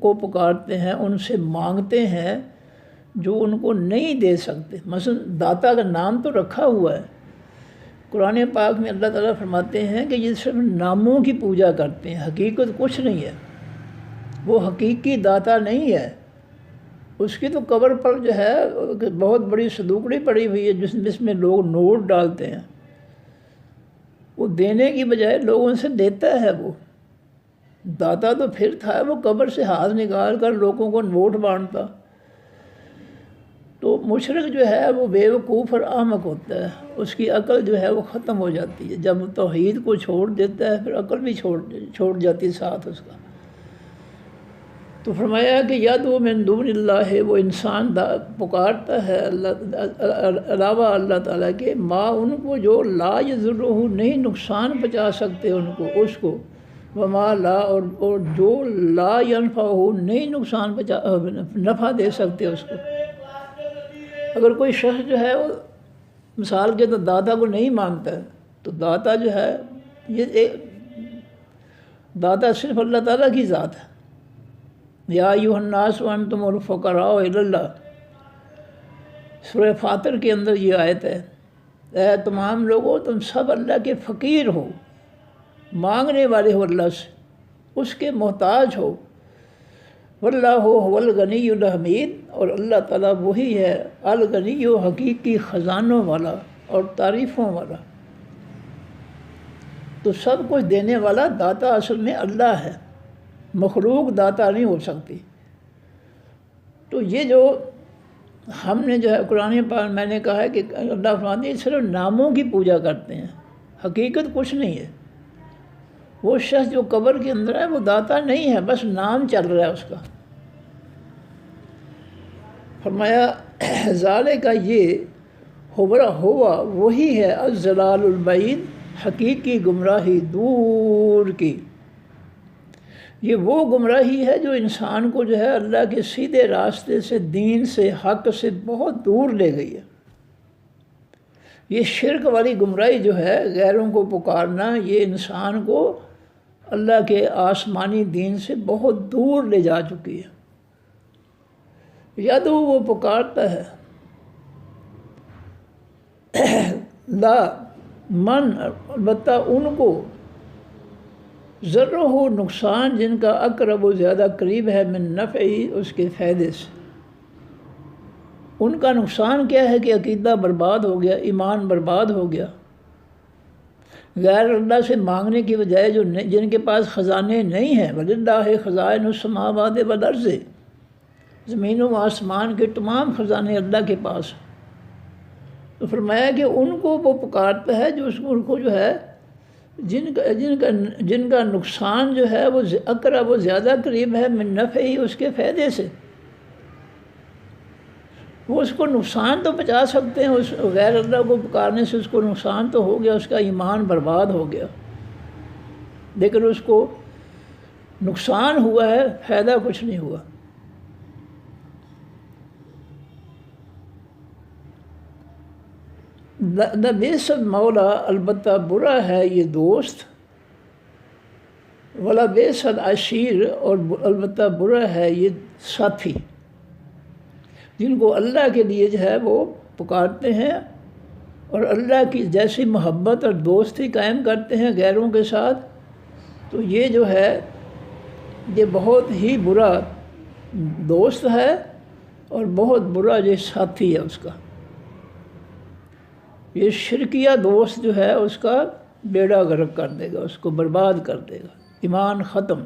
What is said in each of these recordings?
کو پکارتے ہیں، ان سے مانگتے ہیں جو ان کو نہیں دے سکتے۔ مثلا داتا کا نام تو رکھا ہوا ہے، قرآن پاک میں اللہ تعالیٰ فرماتے ہیں کہ یہ صرف ناموں کی پوجا کرتے ہیں، حقیقت کچھ نہیں ہے، وہ حقیقی داتا نہیں ہے۔ اس کی تو قبر پر جو ہے بہت بڑی صندوقڑی پڑی ہوئی ہے جس میں لوگ نوٹ ڈالتے ہیں، وہ دینے کی بجائے لوگوں سے دیتا ہے۔ وہ داتا تو پھر تھا، وہ قبر سے ہاتھ نکال کر لوگوں کو نوٹ بانٹتا۔ تو مشرک جو ہے وہ بیوقوف اور احمق ہوتا ہے، اس کی عقل جو ہے وہ ختم ہو جاتی ہے۔ جب توحید کو چھوڑ دیتا ہے پھر عقل بھی چھوڑ جاتی ہے ساتھ اس کا۔ تو فرمایا کہ یدعو من دون اللہ، وہ انسان پکارتا ہے علاوہ اللہ تعالیٰ کے، ما ان کو جو لا یضرہ نہیں نقصان پہنچا سکتے ان کو اس کو، وما لا اور جو لا ینفعہ نہیں نقصان نفع دے سکتے اس کو۔ اگر کوئی شخص جو ہے وہ مثال کے تو داتا کو نہیں مانتا ہے، تو داتا جو ہے یہ داتا صرف اللہ تعالیٰ کی ذات ہے۔ یا ایھا الناس وانتم الفقراء الی اللہ، سورہ فاطر کے اندر یہ آیت ہے، اے تمام لوگوں تم سب اللہ کے فقیر ہو، مانگنے والے ہو اللہ سے، اس کے محتاج ہو۔ واللہ هو الغنی الحمید، اور اللہ تعالیٰ وہی ہے الغنی و حقیقی خزانوں والا اور تعریفوں والا۔ تو سب کچھ دینے والا داتا اصل میں اللہ ہے، مخلوق داتا نہیں ہو سکتی۔ تو یہ جو ہم نے جو ہے قرآن پاک میں نے کہا ہے کہ اللہ فرماتے ہیں صرف ناموں کی پوجا کرتے ہیں، حقیقت کچھ نہیں ہے۔ وہ شخص جو قبر کے اندر ہے وہ داتا نہیں ہے، بس نام چل رہا ہے اس کا۔ فرمایا ذالک کا یہ ہوا وہی ہے الضلال البعید، حقیقی گمراہی دور کی۔ یہ وہ گمراہی ہے جو انسان کو جو ہے اللہ کے سیدھے راستے سے، دین سے، حق سے بہت دور لے گئی ہے۔ یہ شرک والی گمراہی جو ہے، غیروں کو پکارنا، یہ انسان کو اللہ کے آسمانی دین سے بہت دور لے جا چکی ہے۔ یدعو وہ پکارتا ہے، لا من البتہ ان کو، ضرہ ہو نقصان جن کا اقرب و زیادہ قریب ہے، من نفعی اس کے فائدے سے۔ ان کا نقصان کیا ہے کہ عقیدہ برباد ہو گیا، ایمان برباد ہو گیا۔ غیر اللہ سے مانگنے کی بجائے جن کے پاس خزانے نہیں ہیں، وَلِلَّهِ خَزَائِنُ السَّمَاوَاتِ وَالْأَرْضِ، زمین و آسمان کے تمام خزانے اللہ کے پاس۔ تو فرمایا کہ ان کو وہ پکارتا ہے جو ان کو جو ہے جن کا نقصان جو ہے وہ اقرب و زیادہ قریب ہے، من نفعی اس کے فائدے سے۔ وہ اس کو نقصان تو پہنچا سکتے ہیں، اس غیر اللہ کو پکارنے سے اس کو نقصان تو ہو گیا، اس کا ایمان برباد ہو گیا، لیکن اس کو نقصان ہوا ہے، فائدہ کچھ نہیں ہوا۔ لبئس المولا، البتہ برا ہے یہ دوست، ولبئس العشیر، اور البتہ برا ہے یہ ساتھی، جن کو اللہ کے لیے جو ہے وہ پکارتے ہیں اور اللہ کی جیسی محبت اور دوستی قائم کرتے ہیں غیروں کے ساتھ، تو یہ جو ہے یہ بہت ہی برا دوست ہے اور بہت برا یہ ساتھی ہے اس کا۔ یہ شرکیہ دوست جو ہے اس کا بیڑا غرق کر دے گا، اس کو برباد کر دے گا، ایمان ختم۔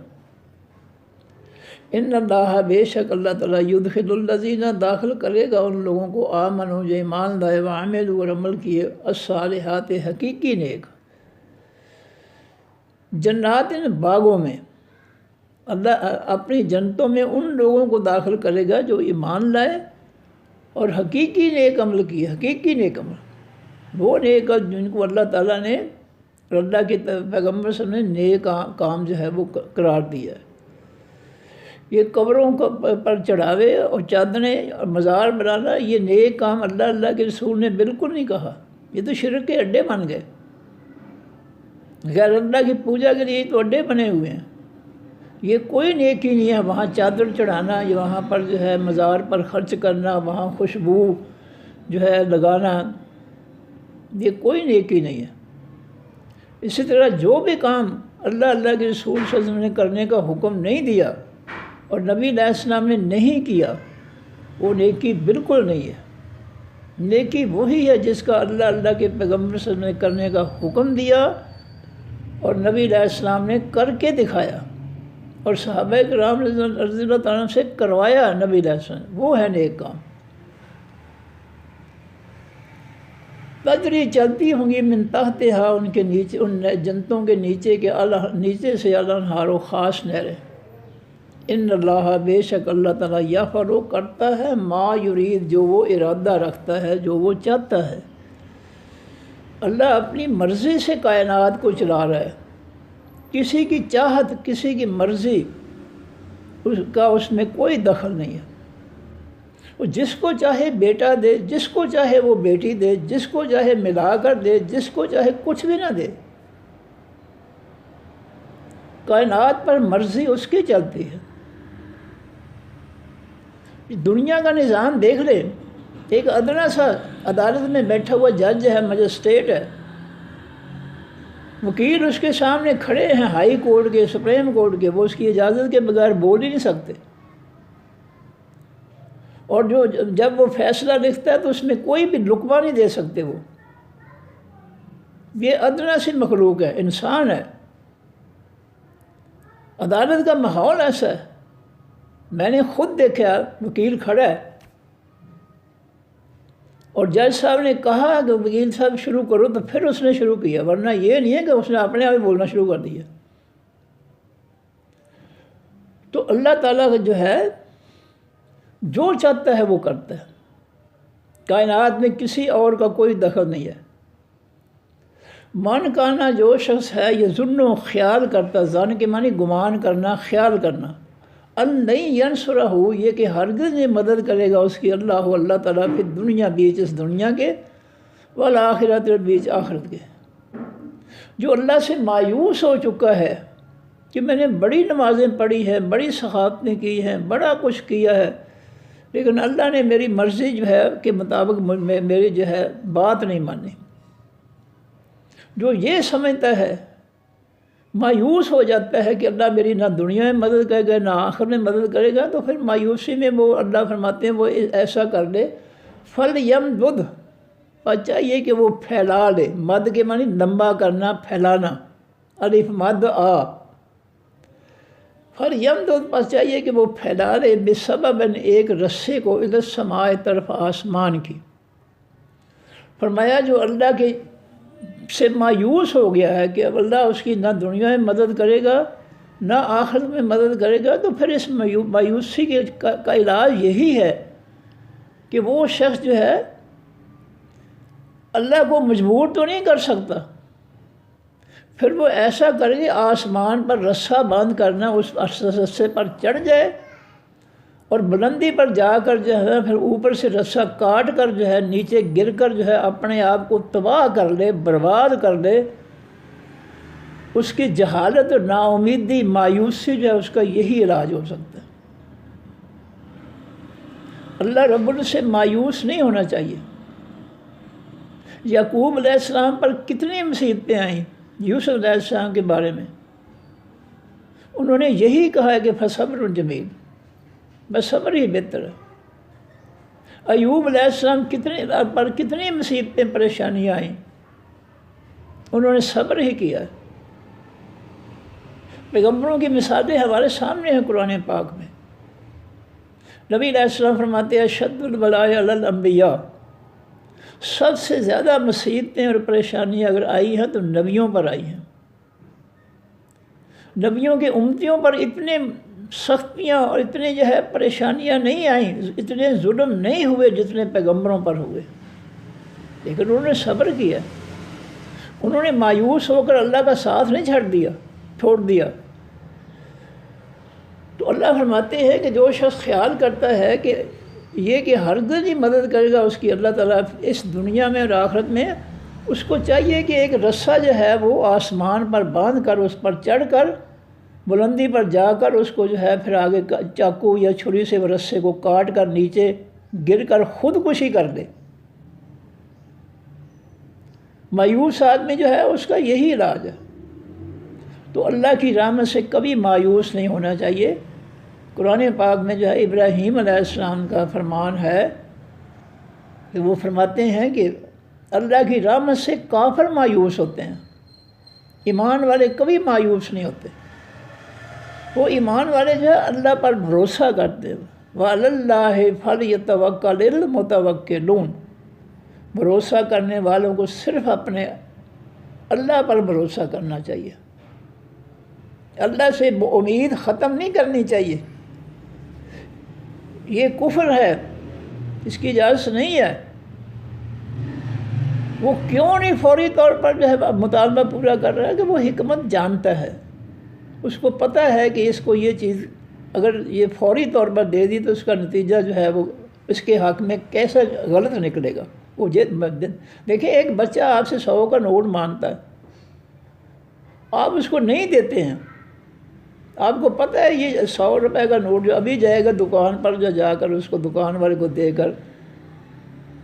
ان اللہ، بے شک اللہ تعالیٰ، یدخل الذین، داخل کرے گا ان لوگوں کو، آمنوا جو ایمان لائے، وعملوا اور عمل کیے، الصالحات حقیقی نیک، جنات باغوں میں، اللہ اپنی جنتوں میں ان لوگوں کو داخل کرے گا جو ایمان لائے اور حقیقی نیک عمل کیے۔ حقیقی نیک عمل وہ نیک جن کو اللہ تعالیٰ نے، اللہ کے پیغمبر صلی اللہ علیہ وسلم نے نیک کام جو ہے وہ قرار دیا ہے۔ یہ قبروں پر چڑھاوے اور چادریں اور مزار بنانا، یہ نیک کام اللہ کے رسول نے بالکل نہیں کہا، یہ تو شرک کے اڈے بن گئے۔ غیر اللہ کی پوجا کے لیے تو اڈے بنے ہوئے ہیں۔ یہ کوئی نیکی نہیں ہے وہاں چادر چڑھانا، یا وہاں پر جو ہے مزار پر خرچ کرنا، وہاں خوشبو جو ہے لگانا، یہ کوئی نیکی نہیں ہے۔ اسی طرح جو بھی کام اللہ کے رسول صلی اللہ علیہ وسلم نے کرنے کا حکم نہیں دیا اور نبی علیہ السلام نے نہیں کیا، وہ نیکی بالکل نہیں ہے۔ نیکی وہی ہے جس کا اللہ کے پیغمبر صلی اللہ علیہ وسلم نے کرنے کا حکم دیا اور نبی علیہ السلام نے کر کے دکھایا اور صحابہ کرام رضی اللہ تعالیٰ سے کروایا نبی علیہ السلام، وہ ہے نیک کام۔ تجری چلتی ہوں گی من تحتہا، ان کے نیچے، ان جنتوں کے نیچے کے نیچے سے الانہار و خاص نہریں۔ ان اللہ، بے شک اللہ تعالیٰ، یفعل کرتا ہے ما یرید، جو وہ ارادہ رکھتا ہے، جو وہ چاہتا ہے۔ اللہ اپنی مرضی سے کائنات کو چلا رہا ہے، کسی کی چاہت، کسی کی مرضی اس میں کوئی دخل نہیں ہے۔ وہ جس کو چاہے بیٹا دے، جس کو چاہے وہ بیٹی دے، جس کو چاہے ملا کر دے، جس کو چاہے کچھ بھی نہ دے۔ کائنات پر مرضی اس کی چلتی ہے۔ دنیا کا نظام دیکھ لے، ایک ادنا سا عدالت میں بیٹھا ہوا جج ہے، مجسٹریٹ ہے، وکیل اس کے سامنے کھڑے ہیں، ہائی کورٹ کے، سپریم کورٹ کے، وہ اس کی اجازت کے بغیر بول ہی نہیں سکتے، اور جب وہ فیصلہ لکھتا ہے تو اس میں کوئی بھی لقمہ نہیں دے سکتے۔ وہ یہ ادنا سی مخلوق ہے، انسان ہے۔ عدالت کا ماحول ایسا ہے، میں نے خود دیکھا، وکیل کھڑا ہے اور جج صاحب نے کہا کہ وکیل صاحب شروع کرو، تو پھر اس نے شروع کیا، ورنہ یہ نہیں ہے کہ اس نے اپنے آپ ہی بولنا شروع کر دیا۔ تو اللہ تعالیٰ جو ہے جو چاہتا ہے وہ کرتا ہے، کائنات میں کسی اور کا کوئی دخل نہیں ہے۔ من کانا، جو شخص ہے یہ ظن و خیال کرتا، ظن کے معنی گمان کرنا، خیال کرنا، ان نہیں ینصرہ، یہ کہ ہرگز یہ مدد کرے گا اس کی اللہ تعالیٰ پھر دنیا، بیچ اس دنیا کے، والآخرت، بیچ آخرت کے۔ جو اللہ سے مایوس ہو چکا ہے کہ میں نے بڑی نمازیں پڑھی ہیں، بڑی سخاوتیں کی ہیں، بڑا کچھ کیا ہے، لیکن اللہ نے میری مرضی جو ہے کے مطابق میری جو ہے بات نہیں مانی، جو یہ سمجھتا ہے، مایوس ہو جاتا ہے کہ اللہ میری نہ دنیا میں مدد کرے گا نہ آخر میں مدد کرے گا، تو پھر مایوسی میں وہ اللہ فرماتے ہیں وہ ایسا کر لے، فَلْيَمْدُدْ، اور چاہیے کہ وہ پھیلا لے، مد کے معنی لمبا کرنا، پھیلانا، الف مد آ، فَلْيَمْدُدْ، پس چاہیے کہ وہ پھیلا لے، بِسَبَبٍ، ایک رسے کو، اِلَى السَّمَاءِ، طرف آسمان کی۔ فرمایا جو اللہ کے سے مایوس ہو گیا ہے کہ اب اللہ اس کی نہ دنیا میں مدد کرے گا نہ آخرت میں مدد کرے گا، تو پھر اس مایوسی کا علاج یہی ہے کہ وہ شخص جو ہے اللہ کو مجبور تو نہیں کر سکتا، پھر وہ ایسا کرے کہ آسمان پر رسہ باندھ کرنا، اس رسے پر چڑھ جائے اور بلندی پر جا کر جو ہے پھر اوپر سے رسہ کاٹ کر جو ہے نیچے گر کر جو ہے اپنے آپ کو تباہ کر لے، برباد کر لے۔ اس کی جہالت اور نا امیدی، مایوسی جو ہے اس کا یہی علاج ہو سکتا ہے۔ اللہ رب العزت سے مایوس نہیں ہونا چاہیے۔ یعقوب علیہ السلام پر کتنی مصیبتیں آئیں، یوسف علیہ السلام کے بارے میں انہوں نے یہی کہا ہے کہ فصبر جمیل، بس صبر ہی بہتر ہے۔ ایوب علیہ السلام کتنی مصیبتیں، پریشانیاں آئیں، انہوں نے صبر ہی کیا ہے۔ پیغمبروں کی مثالیں ہمارے سامنے ہیں قرآن پاک میں۔ نبی علیہ السلام فرماتے ہیں اشد البلاء علی الانبیاء، سب سے زیادہ مصیبتیں اور پریشانیاں اگر آئی ہیں تو نبیوں پر آئی ہیں۔ نبیوں کے امتیوں پر اتنے سختیاں اور اتنے جو ہے پریشانیاں نہیں آئیں، اتنے ظلم نہیں ہوئے جتنے پیغمبروں پر ہوئے، لیکن انہوں نے صبر کیا، انہوں نے مایوس ہو کر اللہ کا ساتھ نہیں چھوڑ دیا۔ تو اللہ فرماتے ہیں کہ جو شخص خیال کرتا ہے کہ یہ کہ ہرگز ہی مدد کرے گا اس کی اللہ تعالیٰ اس دنیا میں اور آخرت میں، اس کو چاہیے کہ ایک رسہ جو ہے وہ آسمان پر باندھ کر اس پر چڑھ کر بلندی پر جا کر اس کو جو ہے پھر آگے چاقو یا چھری سے رسے کو کاٹ کر نیچے گر کر خودکشی کر دے۔ مایوس آدمی جو ہے اس کا یہی علاج ہے۔ تو اللہ کی رحمت سے کبھی مایوس نہیں ہونا چاہیے۔ قرآن پاک میں جو ہے ابراہیم علیہ السلام کا فرمان ہے کہ وہ فرماتے ہیں کہ اللہ کی رحمت سے کافر مایوس ہوتے ہیں، ایمان والے کبھی مایوس نہیں ہوتے۔ وہ ایمان والے جو ہے اللہ پر بھروسہ کرتے ہیں۔ وَعَلَى اللَّهِ فَلْيَتَوَكَّلِ الْمُتَوَكِّلُونَ، بھروسہ کرنے والوں کو صرف اپنے اللہ پر بھروسہ کرنا چاہیے، اللہ سے امید ختم نہیں کرنی چاہیے۔ یہ کفر ہے، اس کی اجازت نہیں ہے۔ وہ کیوں نہیں فوری طور پر جو ہے مطالبہ پورا کر رہا ہے کہ وہ حکمت جانتا ہے، اس کو پتہ ہے کہ اس کو یہ چیز اگر یہ فوری طور پر دے دی تو اس کا نتیجہ جو ہے وہ اس کے حق میں کیسا غلط نکلے گا۔ وہ دیکھیں ایک بچہ آپ سے 100 کا نوٹ مانگتا ہے، آپ اس کو نہیں دیتے ہیں، آپ کو پتہ ہے یہ 100 روپے کا نوٹ جو ابھی جائے گا دکان پر، جو جا کر اس کو دکان والے کو دے کر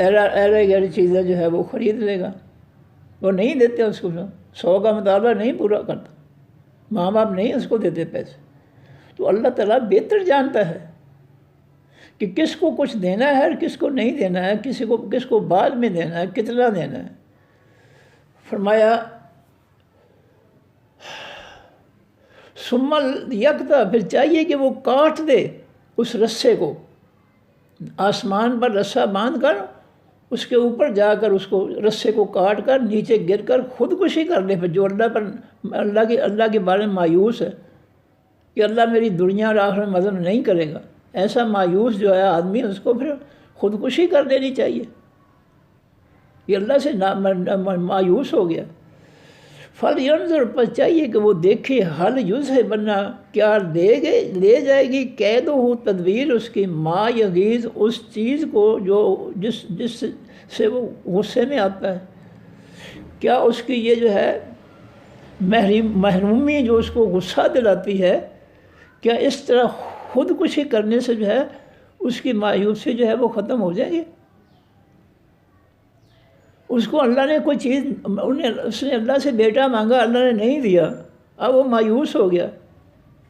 ایرے چیزیں جو ہے وہ خرید لے گا، وہ نہیں دیتے اس کو، 100 کا مطالبہ نہیں پورا کرتا، ماں باپ نہیں اس کو دیتے پیسے۔ تو اللہ تعالیٰ بہتر جانتا ہے کہ کس کو کچھ دینا ہے اور کس کو نہیں دینا ہے، کس کو بعد میں دینا ہے، کتنا دینا ہے۔ فرمایا سمل یکتا، پھر چاہیے کہ وہ کاٹ دے اس رسے کو، آسمان پر رسہ باندھ کر اس کے اوپر جا کر اس کو رسے کو کاٹ کر نیچے گر کر خودکشی کر لے۔ پھر جو اللہ کے بارے میں مایوس ہے کہ اللہ میری دنیا اور آخرت میں مدد نہیں کرے گا، ایسا مایوس جو ہے آدمی، اس کو پھر خودکشی کر دینی چاہیے۔ یہ اللہ سے مایوس ہو گیا۔ فَلْيَنْظُرْ، پر چاہیے کہ وہ دیکھے، حل یُذْہِبَنَّ، بننا کیا لے جائے گی قید و تدبیر اس کی، ما یغیظ، اس چیز کو جو جس سے وہ غصے میں آتا ہے، کیا اس کی یہ جو ہے محرومی جو اس کو غصہ دلاتی ہے، کیا اس طرح خودکشی کرنے سے جو ہے اس کی مایوسی جو ہے وہ ختم ہو جائے گی؟ اس کو اللہ نے کوئی چیز، اس نے اللہ سے بیٹا مانگا، اللہ نے نہیں دیا، اب وہ مایوس ہو گیا،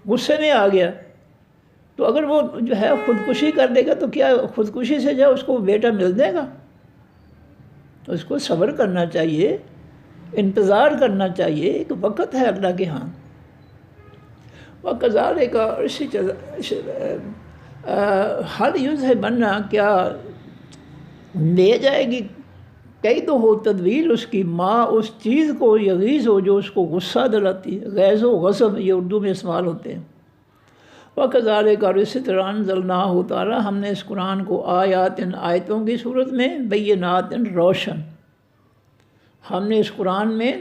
غصے میں آ گیا، تو اگر وہ جو ہے خودکشی کر دے گا تو کیا خودکشی سے جو ہے اس کو بیٹا مل جائے گا؟ تو اس کو صبر کرنا چاہیے، انتظار کرنا چاہیے، ایک وقت ہے اللہ کے ہاں۔ وَكَذَلِكَ، کا اسی حل یُذْہِبَنَّ، کیا لے جائے گی قید ہو تدبیر اس کی، ماں اس چیز کو یغیظ ہو جو اس کو غصہ دلاتی ہے، غیظ و غضب یہ اردو میں استعمال ہوتے ہیں۔ وَكَذَلِكَ، اور اسی طرح انزلناہ تعالیٰ، ہم نے اس قرآن کو آیات، آیتوں کی صورت میں، بینات، روشن، ہم نے اس قرآن میں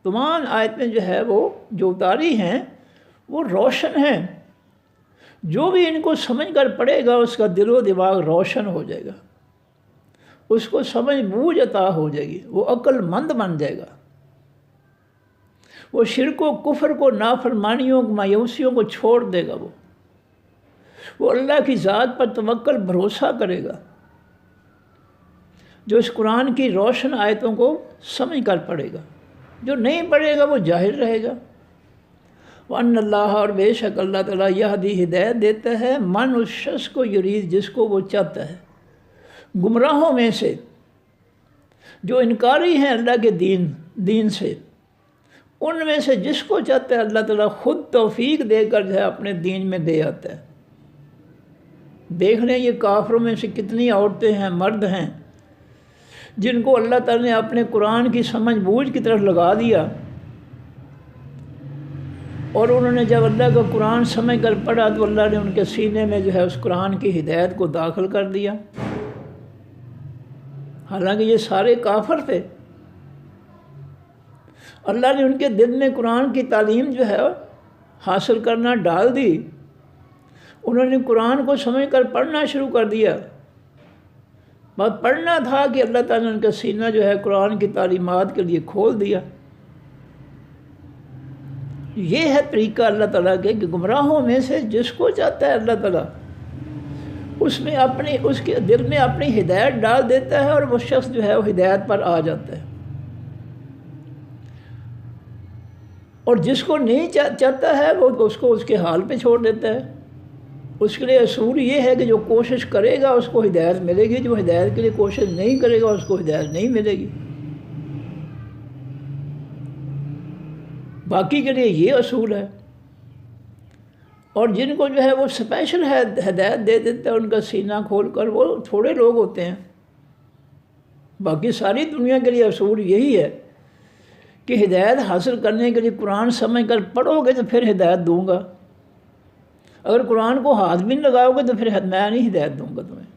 تمام آیتیں جو ہے وہ جو اتاری ہیں وہ روشن ہیں، جو بھی ان کو سمجھ کر پڑھے گا اس کا دل و دماغ روشن ہو جائے گا، اس کو سمجھ بوجھ عطا ہو جائے گی، وہ عقل مند بن جائے گا، وہ شرک و کفر کو، نافرمانیوں کو، مایوسیوں کو چھوڑ دے گا، وہ اللہ کی ذات پر توکل بھروسہ کرے گا، جو اس قرآن کی روشن آیتوں کو سمجھ کر پڑھے گا۔ جو نہیں پڑھے گا وہ جاہل رہے گا۔ وَأَنَّ اللَّهَ، اور بے شک اللہ تعالیٰ، یہدی، ہدایت دیتا ہے، من اس شخص کو یرید، جس کو وہ چاہتا ہے، گمراہوں میں سے جو انکاری ہیں اللہ کے دین سے، ان میں سے جس کو چاہتا ہے اللہ تعالیٰ خود توفیق دے کر جو ہے اپنے دین میں دے آتا ہے۔ دیکھ لیں یہ کافروں میں سے کتنی عورتیں ہیں، مرد ہیں، جن کو اللہ تعالیٰ نے اپنے قرآن کی سمجھ بوجھ کی طرف لگا دیا، اور انہوں نے جب اللہ کا قرآن سمجھ کر پڑھا تو اللہ نے ان کے سینے میں جو ہے اس قرآن کی ہدایت کو داخل کر دیا، حالانکہ یہ سارے کافر تھے۔ اللہ نے ان کے دل میں قرآن کی تعلیم جو ہے حاصل کرنا ڈال دی، انہوں نے قرآن کو سمجھ کر پڑھنا شروع کر دیا، بس پڑھنا تھا کہ اللہ تعالیٰ نے ان کا سینہ جو ہے قرآن کی تعلیمات کے لیے کھول دیا۔ یہ ہے طریقہ اللہ تعالیٰ کے کہ گمراہوں میں سے جس کو چاہتا ہے اللہ تعالیٰ اس کے دل میں اپنی ہدایت ڈال دیتا ہے، اور وہ شخص جو ہے وہ ہدایت پر آ جاتا ہے، اور جس کو نہیں چاہتا ہے وہ اس کو اس کے حال پہ چھوڑ دیتا ہے۔ اس کے لیے اصول یہ ہے کہ جو کوشش کرے گا اس کو ہدایت ملے گی، جو ہدایت کے لیے کوشش نہیں کرے گا اس کو ہدایت نہیں ملے گی۔ باقی کے لیے یہ اصول ہے، اور جن کو جو ہے وہ اسپیشل ہدایت دے دیتا ہے ان کا سینہ کھول کر، وہ تھوڑے لوگ ہوتے ہیں۔ باقی ساری دنیا کے لیے اصول یہی ہے کہ ہدایت حاصل کرنے کے لیے قرآن سمجھ کر پڑھو گے تو پھر ہدایت دوں گا، اگر قرآن کو ہاتھ بھی نہیں لگاؤ گے تو پھر میں نہیں ہدایت دوں گا تمہیں۔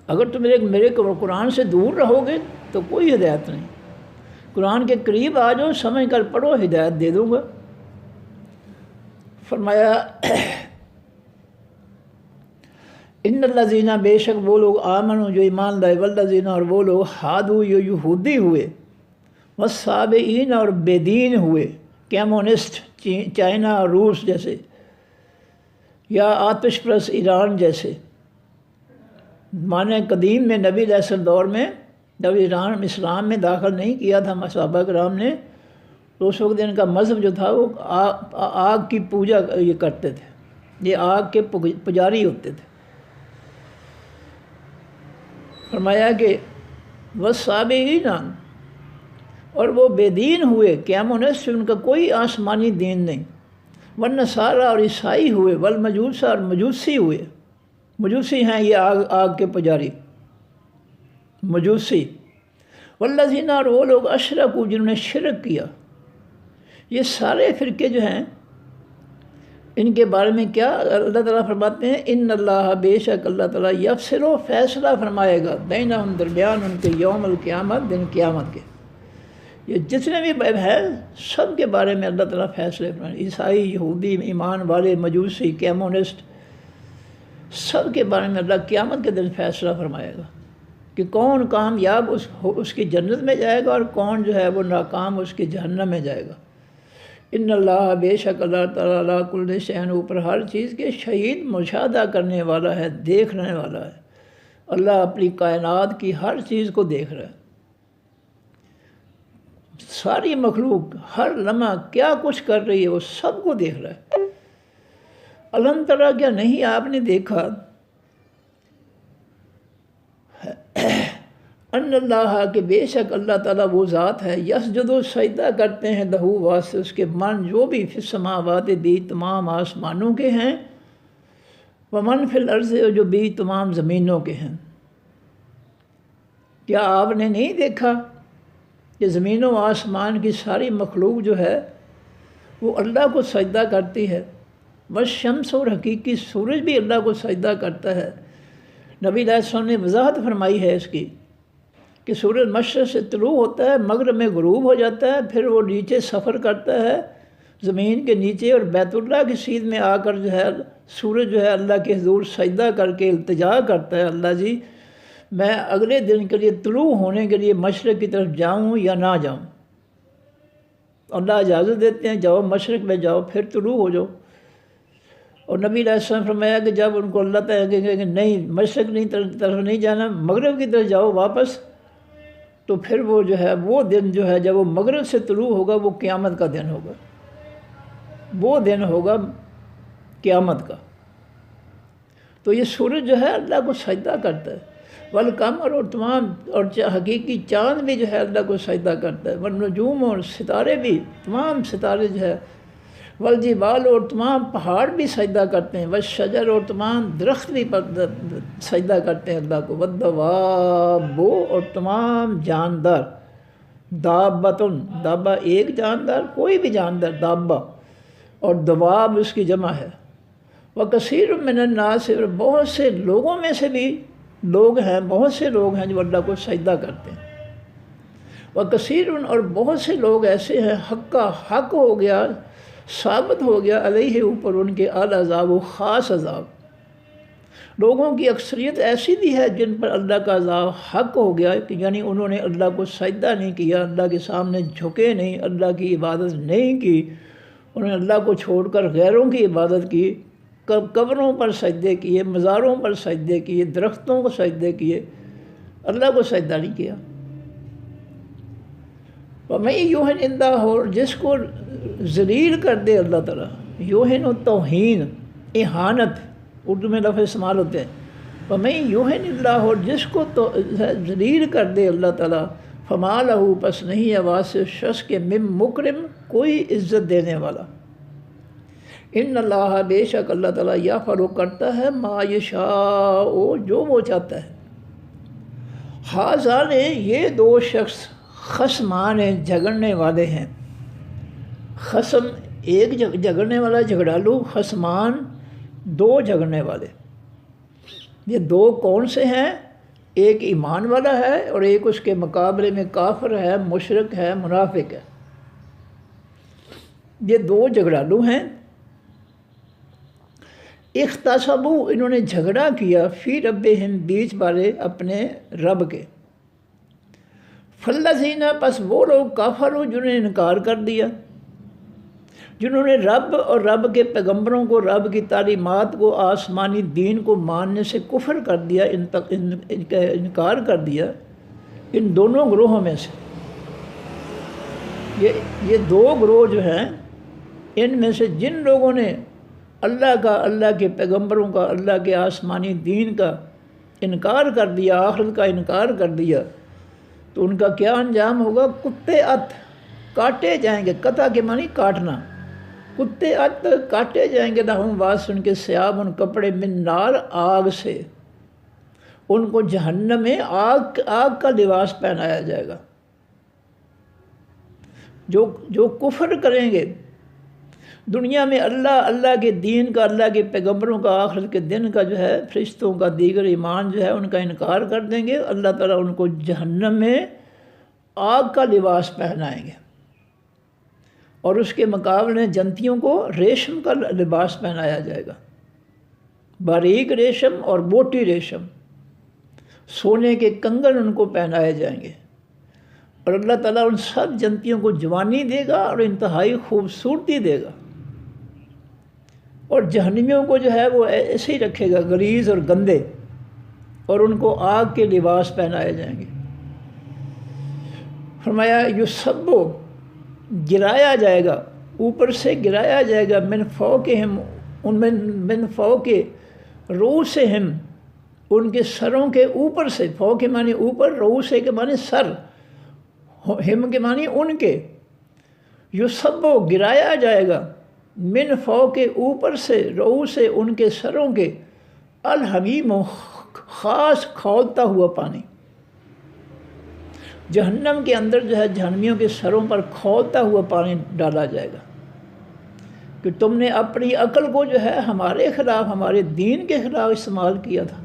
اگر تم میرے قرآن سے دور رہو گے تو کوئی ہدایت نہیں، قرآن کے قریب آ جاؤ، سمجھ کر پڑھو، ہدایت دے دوں گا۔ فرمایا ان الذین، بے شک وہ لوگ، آمنوا جو ایمان لائے، والذین اور وہ لوگ، ہادو جو یہودی ہوئے، والصابئین اور بے دین ہوئے، کیمونسٹ چائنا اور روس جیسے، یا آتش پرست ایران جیسے۔ معنی قدیم میں نبی علیہ السلام دور میں جب ایران اسلام میں داخل نہیں کیا تھا صحابہ کرام نے، تو اس وقت ان کا مذہب جو تھا وہ آگ کی پوجا یہ کرتے تھے، یہ آگ کے پجاری ہوتے تھے۔ فرمایا کہ والصابئین، اور وہ بے دین ہوئے، کیمونسٹ، ان کا کوئی آسمانی دین نہیں، والنصارى اور عیسائی ہوئے، والمجوس اور مجوسی ہوئے، مجوسی ہیں یہ آگ کے پجاری، مجوسی، والذین اور وہ لوگ، اشرکوا جنہوں نے شرک کیا۔ یہ سارے فرقے جو ہیں ان کے بارے میں کیا اللہ تعالیٰ فرماتے ہیں، ان اللہ، بے شک اللہ تعالیٰ، یفصل، فیصلہ فرمائے گا، بینہم، درمیان ان کے، یوم القیامت، دن قیامت کے۔ یہ جتنے بھی ہیں سب کے بارے میں اللہ تعالیٰ فیصلے فرمائے، عیسائی، یہودی، ایمان والے، مجوسی، کیمونسٹ، سب کے بارے میں اللہ قیامت کے دن فیصلہ فرمائے گا کہ کون کامیاب اس کی جنت میں جائے گا، اور کون جو ہے وہ ناکام اس کی جہنم میں جائے گا۔ ان اللہ، بے شک اللہ تعالیٰ، علی کل شیء، اوپر ہر چیز کے، شہید، مشاہدہ کرنے والا ہے، دیکھنے والا ہے۔ اللہ اپنی کائنات کی ہر چیز کو دیکھ رہا ہے، ساری مخلوق ہر لمحہ کیا کچھ کر رہی ہے وہ سب کو دیکھ رہا ہے۔ الم تری، کیا نہیں آپ نے دیکھا، ان اللہ، کہ بے شک اللہ تعالیٰ وہ ذات ہے، یسجد، سجدہ کرتے ہیں، لہو، واسطے اس کے، من جو بھی، فی السماوات، بھی تمام آسمانوں کے ہیں، ومن فی الارض، جو بھی تمام زمینوں کے ہیں۔ کیا آپ نے نہیں دیکھا کہ زمین و آسمان کی ساری مخلوق جو ہے وہ اللہ کو سجدہ کرتی ہے، والشمس، اور حقیقی سورج بھی اللہ کو سجدہ کرتا ہے۔ نبی علیہ السلام نے وضاحت فرمائی ہے اس کی کہ سورج مشرق سے طلوع ہوتا ہے، مغرب میں غروب ہو جاتا ہے، پھر وہ نیچے سفر کرتا ہے زمین کے نیچے، اور بیت اللہ کی سیدھ میں آ کر جو ہے سورج جو ہے اللہ کے حضور سجدہ کر کے التجا کرتا ہے، اللہ جی میں اگلے دن کے لیے طلوع ہونے کے لیے مشرق کی طرف جاؤں یا نہ جاؤں۔ اللہ اجازت دیتے ہیں جاؤ مشرق میں جاؤ، پھر طلوع ہو جاؤ۔ اور نبی علیہ السلام فرمایا کہ جب ان کو اللہ تعالیٰ کہیں گے کہ نہیں مشرق طرف نہیں جانا، مغرب کی طرف جاؤ واپس، تو پھر وہ جو ہے وہ دن جو ہے جب وہ مغرب سے طلوع ہوگا وہ قیامت کا دن ہوگا، وہ دن ہوگا قیامت کا۔ تو یہ سورج جو ہے اللہ کو سجدہ کرتا ہے، والقمر، اور تمام، اور حقیقی چاند بھی جو ہے اللہ کو سجدہ کرتا ہے، والنجوم، اور ستارے بھی، تمام ستارے جو ہے، والجبال، اور تمام پہاڑ بھی سجدہ کرتے ہیں، والشجر، اور تمام درخت بھی سجدہ کرتے ہیں اللہ کو، والدواب، اور تمام جاندار، دابتن، دابہ ایک جاندار، کوئی بھی جاندار دابہ، اور دواب اس کی جمع ہے، وکثیر من الناس، اور بہت سے لوگوں میں سے بھی لوگ ہیں، بہت سے لوگ ہیں جو اللہ کو سجدہ کرتے ہیں، وکثیر، اور بہت سے لوگ ایسے ہیں، حق کا حق ہو گیا، ثابت ہو گیا، علیہ، اوپر ان کے، العذاب، خاص عذاب، لوگوں کی اکثریت ایسی بھی ہے جن پر اللہ کا عذاب حق ہو گیا، کہ یعنی انہوں نے اللہ کو سجدہ نہیں کیا، اللہ کے سامنے جھکے نہیں، اللہ کی عبادت نہیں کی، انہوں نے اللہ کو چھوڑ کر غیروں کی عبادت کی، قبروں پر سجدے کیے، مزاروں پر سجدے کیے، درختوں کو سجدے کیے، اللہ کو سجدہ نہیں کیا۔ وَمَن يُهِنِ اللَّهُ، اور جس کو ذلیل کر دے اللہ تعالیٰ، یوہن و توہین، اہانت اردو میں لفظ استعمال ہوتے ہیں۔ وَمَن يُهِنِ اللَّهُ، اور جس کو ذلیل کر دے اللہ تعالیٰ، فَمَا لَهُ، پس نہیں ہے واسطے شخص کے من مکرم، کوئی عزت دینے والا۔ ان اللہ، بے شک اللہ تعالیٰ، یفعل کرتا ہے ما یشاء، جو وہ چاہتا ہے۔ ہذان، یہ دو شخص، خصمان، جھگڑنے والے ہیں۔ خصم ایک جھگڑنے والا، جھگڑالو، خصمان دو جھگڑنے والے۔ یہ دو کون سے ہیں؟ ایک ایمان والا ہے اور ایک اس کے مقابلے میں کافر ہے، مشرک ہے، منافق ہے۔ یہ دو جھگڑالو ہیں۔ اختصموا، انہوں نے جھگڑا کیا، فی ربہم، بیچ والے اپنے رب کے۔ فالذین، پس وہ لوگ، کفروا، جنہوں نے انکار کر دیا، جنہوں نے رب اور رب کے پیغمبروں کو، رب کی تعلیمات کو، آسمانی دین کو ماننے سے کفر کر دیا، انکار کر دیا، ان دونوں گروہوں میں سے یہ دو گروہ جو ہیں، ان میں سے جن لوگوں نے اللہ کا، اللہ کے پیغمبروں کا، اللہ کے آسمانی دین کا انکار کر دیا، آخرت کا انکار کر دیا، تو ان کا کیا انجام ہوگا؟ کتے ات، کاٹے جائیں گے۔ قطع کے معنی کاٹنا۔ کتے ات کاٹے جائیں گے، لہم، واسطے ان کے ثیاب، ان کپڑے، من نار، آگ سے، ان کو جہنم میں آگ کا لباس پہنایا جائے گا۔ جو کفر کریں گے دنیا میں، اللہ کے دین کا، اللہ کے پیغمبروں کا، آخرت کے دن کا جو ہے، فرشتوں کا، دیگر ایمان جو ہے، ان کا انکار کر دیں گے، اللہ تعالیٰ ان کو جہنم میں آگ کا لباس پہنائیں گے، اور اس کے مقابلے جنتیوں کو ریشم کا لباس پہنایا جائے گا، باریک ریشم اور موٹی ریشم، سونے کے کنگن ان کو پہنائے جائیں گے، اور اللہ تعالیٰ ان سب جنتیوں کو جوانی دے گا اور انتہائی خوبصورتی دے گا، اور جہنمیوں کو جو ہے وہ ایسے ہی رکھے گا، غلیظ اور گندے، اور ان کو آگ کے لباس پہنائے جائیں گے۔ فرمایا یصب، گرایا جائے گا، اوپر سے گرایا جائے گا، من فوقہم، من فوق رؤوسہم، ان کے سروں کے اوپر سے، فوق کے معنی اوپر، رؤوس کے معنی سر، ہم کے معنی ان کے، یصب، گرایا جائے گا، من فوق، اوپر سے، رؤوس، ان کے سروں کے، الحمیم، خاص کھولتا ہوا پانی۔ جہنم کے اندر جو ہے جہنمیوں کے سروں پر کھولتا ہوا پانی ڈالا جائے گا، کہ تم نے اپنی عقل کو جو ہے ہمارے خلاف، ہمارے دین کے خلاف استعمال کیا تھا،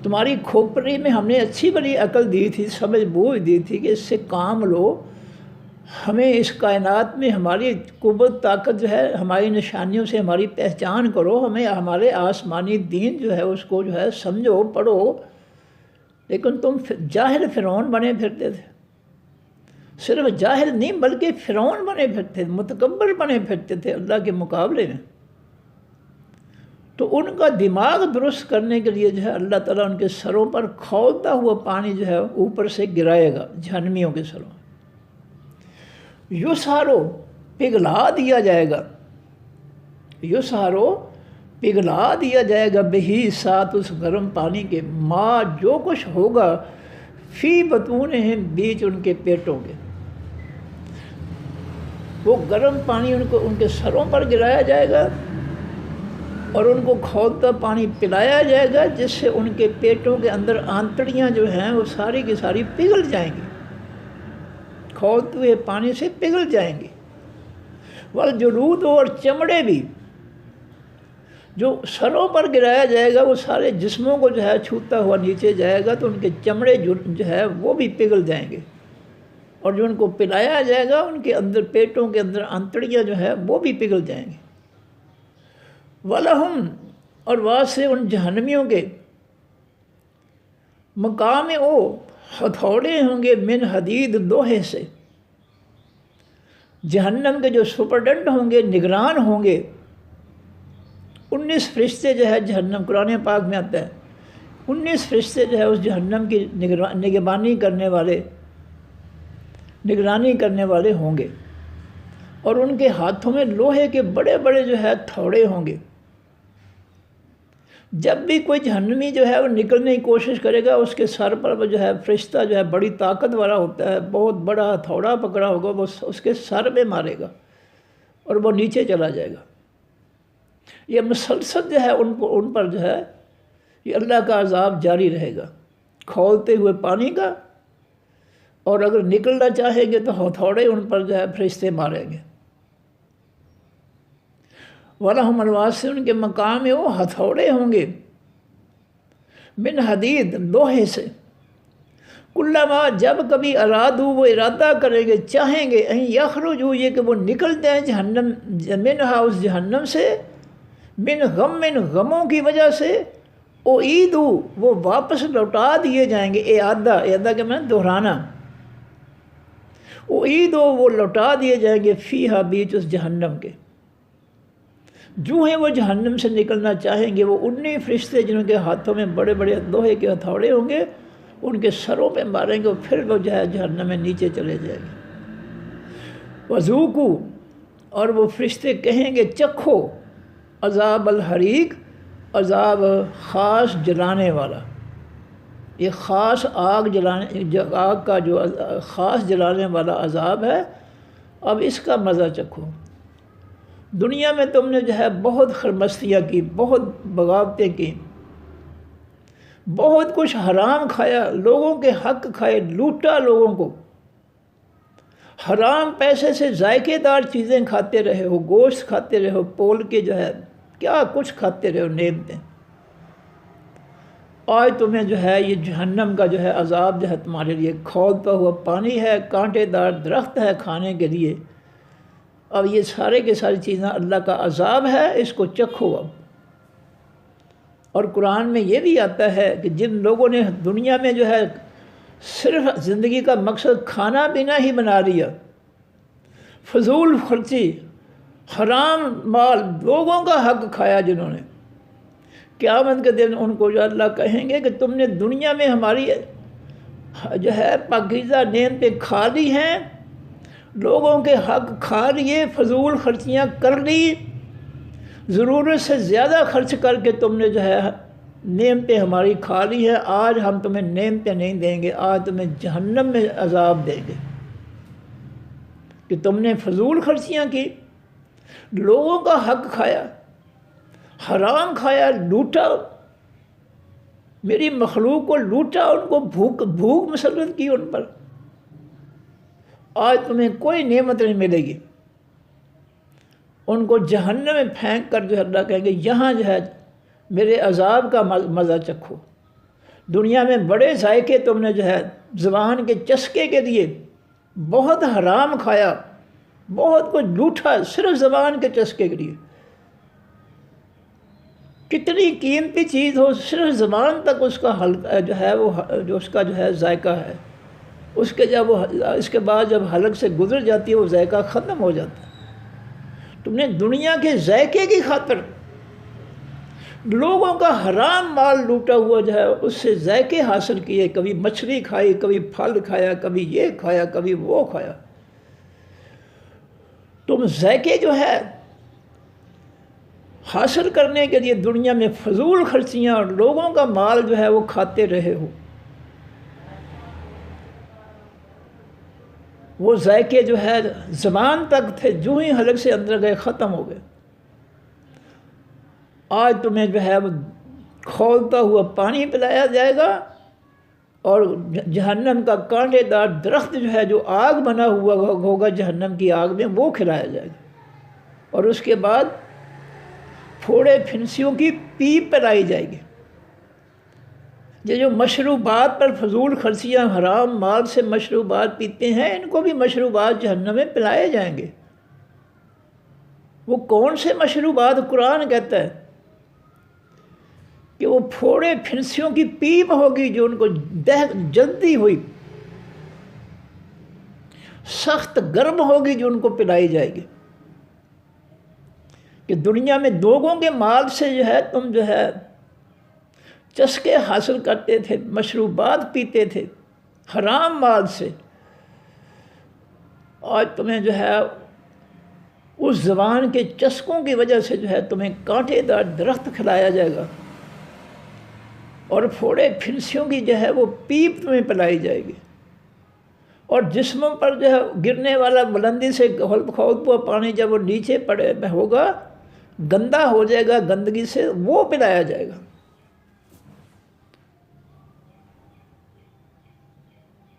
تمہاری کھوپڑی میں ہم نے اچھی بڑی عقل دی تھی، سمجھ بوجھ دی تھی کہ اس سے کام لو، ہمیں اس کائنات میں ہماری قوت طاقت جو ہے، ہماری نشانیوں سے ہماری پہچان کرو، ہمیں ہمارے آسمانی دین جو ہے اس کو جو ہے سمجھو، پڑھو، لیکن تم جاہل فرعون بنے پھرتے تھے۔ صرف جاہل نہیں بلکہ فرعون بنے پھرتے تھے، متکبر بنے پھرتے تھے اللہ کے مقابلے میں۔ تو ان کا دماغ درست کرنے کے لیے جو ہے اللہ تعالیٰ ان کے سروں پر کھولتا ہوا پانی جو ہے اوپر سے گرائے گا، جہنمیوں کے سروں۔ یسحرو، پگھلا دیا جائے گا، یسحرو، پگھلا دیا جائے گا، بہی، ساتھ اس گرم پانی کے، ما، جو کچھ ہوگا، فی بطونہم، بیچ ان کے پیٹوں کے۔ وہ گرم پانی ان کے سروں پر گرایا جائے گا اور ان کو کھولتا پانی پلایا جائے گا، جس سے ان کے پیٹوں کے اندر آنتڑیاں جو ہیں وہ ساری کی ساری پگھل جائیں گی، کھولتے ہوئے پانی سے پگھل جائیں گی۔ والجلود، اور چمڑے بھی، جو سروں پر گرایا جائے گا وہ سارے جسموں کو جو ہے چھوتا ہوا نیچے جائے گا، تو ان کے چمڑے جو ہے وہ بھی پگھل جائیں گے، اور جو ان کو پلایا جائے گا ان کے اندر، پیٹوں کے اندر آنتڑیاں جو ہے وہ بھی پگھل جائیں گی۔ وَلَهُمْ، اور وہاں سے ان جہنمیوں کے مقام او ہتھوڑے ہوں گے من حدید لوہے سے. جہنم کے جو سپرڈنٹ ہوں گے، نگران ہوں گے، 19 فرشتے جو ہے جہنم، قرآن پاک میں آتا ہے 19 فرشتے جو ہے اس جہنم کی نگرانی کرنے والے ہوں گے، اور ان کے ہاتھوں میں لوہے کے بڑے بڑے جو ہے تھوڑے ہوں گے. جب بھی کوئی جہنمی جو ہے وہ نکلنے کی کوشش کرے گا، اس کے سر پر وہ جو ہے فرشتہ جو ہے بڑی طاقت والا ہوتا ہے، بہت بڑا ہتھوڑا پکڑا ہوگا، وہ اس کے سر میں مارے گا اور وہ نیچے چلا جائے گا. یہ مسلسل جو ہے ان پر جو ہے یہ اللہ کا عذاب جاری رہے گا، کھولتے ہوئے پانی کا، اور اگر نکلنا چاہیں گے تو ہتھوڑے ان پر جو ہے فرشتے ماریں گے. وَلَهُمْ الْوَاسِعُ، ان کے مقام میں وہ ہتھوڑے ہوں گے من حدید لوہے سے. کلما، جب کبھی ارادو، وہ ارادہ کریں گے، چاہیں گے، ان یخرجو، یہ کہ وہ نکل جائیں جہنم، منہا، اس جہنم سے، من غم، غموں کی وجہ سے، اعیدو، وہ واپس لوٹا دیے جائیں گے. اعادہ کے معنی دہرانا. اعیدو، وہ لوٹا دیے جائیں گے، فیہا، بیچ اس جہنم کے. جو ہیں وہ جہنم سے نکلنا چاہیں گے، وہ 19 فرشتے جنہوں کے ہاتھوں میں بڑے بڑے لوہے کے ہتھوڑے ہوں گے، ان کے سروں پہ ماریں گے، اور پھر وہ جو ہے جہنم میں نیچے چلے جائیں گے. وذوقوا، اور وہ فرشتے کہیں گے چکھو، عذاب الحریق، عذاب خاص جلانے والا. یہ خاص آگ کا جو خاص جلانے والا عذاب ہے، اب اس کا مزہ چکھو. دنیا میں تم نے جو ہے بہت خرمستیاں کی، بہت بغاوتیں کی، بہت کچھ حرام کھایا، لوگوں کے حق کھائے، لوٹا لوگوں کو، حرام پیسے سے ذائقے دار چیزیں کھاتے رہے ہو، گوشت کھاتے رہے ہو، پول کے جو ہے کیا کچھ کھاتے رہے ہو، نعمتیں. آج تمہیں جو ہے یہ جہنم کا جو ہے عذاب جو ہے تمہارے لیے کھولتا ہوا پانی ہے، کانٹے دار درخت ہے کھانے کے لیے. اب یہ سارے کے ساری چیزیں اللہ کا عذاب ہے، اس کو چکھو اب. اور قرآن میں یہ بھی آتا ہے کہ جن لوگوں نے دنیا میں جو ہے صرف زندگی کا مقصد کھانا پینا ہی بنا لیا، فضول خرچی، حرام مال، لوگوں کا حق کھایا جنہوں نے، قیامت کے دن ان کو جو اللہ کہیں گے کہ تم نے دنیا میں ہماری جو ہے پاکیزہ نعمتیں کھا لی ہیں، لوگوں کے حق کھا لیے، فضول خرچیاں کر لی، ضرورت سے زیادہ خرچ کر کے تم نے جو ہے نعمتیں ہماری کھا لی ہیں، آج ہم تمہیں نعمتیں نہیں دیں گے، آج تمہیں جہنم میں عذاب دیں گے کہ تم نے فضول خرچیاں کی، لوگوں کا حق کھایا، حرام کھایا، لوٹا، میری مخلوق کو لوٹا، ان کو بھوک مسلط کی ان پر. آج تمہیں کوئی نعمت نہیں ملے گی. ان کو جہنم میں پھینک کر جو اللہ کہیں گے یہاں جو ہے میرے عذاب کا مزہ چکھو. دنیا میں بڑے ذائقے تم نے جو ہے زبان کے چسکے کے لیے بہت حرام کھایا، بہت کچھ لوٹا صرف زبان کے چسکے کے لیے. کتنی قیمتی چیز ہو، صرف زبان تک اس کا حلقہ جو ہے وہ جو اس کا جو ہے ذائقہ ہے، اس کے بعد جب حلق سے گزر جاتی ہے وہ ذائقہ ختم ہو جاتا ہے. تم نے دنیا کے ذائقے کی خاطر لوگوں کا حرام مال لوٹا ہوا جو ہے اس سے ذائقے حاصل کیے، کبھی مچھلی کھائی، کبھی پھل کھایا، کبھی یہ کھایا، کبھی وہ کھایا. تم ذائقے جو ہے حاصل کرنے کے لیے دنیا میں فضول خرچیاں اور لوگوں کا مال جو ہے وہ کھاتے رہے ہو. وہ ذائقے جو ہے زبان تک تھے، جو ہی حلق سے اندر گئے ختم ہو گئے. آج تمہیں جو ہے وہ کھولتا ہوا پانی پلایا جائے گا، اور جہنم کا کانٹے دار درخت جو ہے جو آگ بنا ہوا ہوگا جہنم کی آگ میں وہ کھلایا جائے گا. اور اس کے بعد پھوڑے پھنسیوں کی پیپ پلائی جائے گی. یہ جو مشروبات پر فضول خرچیاں حرام مال سے مشروبات پیتے ہیں، ان کو بھی مشروبات جہنم میں پلائے جائیں گے. وہ کون سے مشروبات؟ قرآن کہتا ہے کہ وہ پھوڑے پھنسیوں کی پیپ ہوگی جو ان کو جلدی ہوئی، سخت گرم ہوگی جو ان کو پلائی جائے گی، کہ دنیا میں لوگوں کے مال سے جو ہے تم جو ہے چسکے حاصل کرتے تھے، مشروبات پیتے تھے حرام مال سے، آج تمہیں جو ہے اس زبان کے چسکوں کی وجہ سے جو ہے تمہیں کانٹے دار درخت کھلایا جائے گا، اور پھوڑے پھنسیوں کی جو ہے وہ پیپ تمہیں پلائی جائے گی، اور جسموں پر جو ہے گرنے والا بلندی سے کھولتا ہوا پانی جب وہ نیچے پڑے ہوگا، گندا ہو جائے گا، گندگی سے وہ پلایا جائے گا۔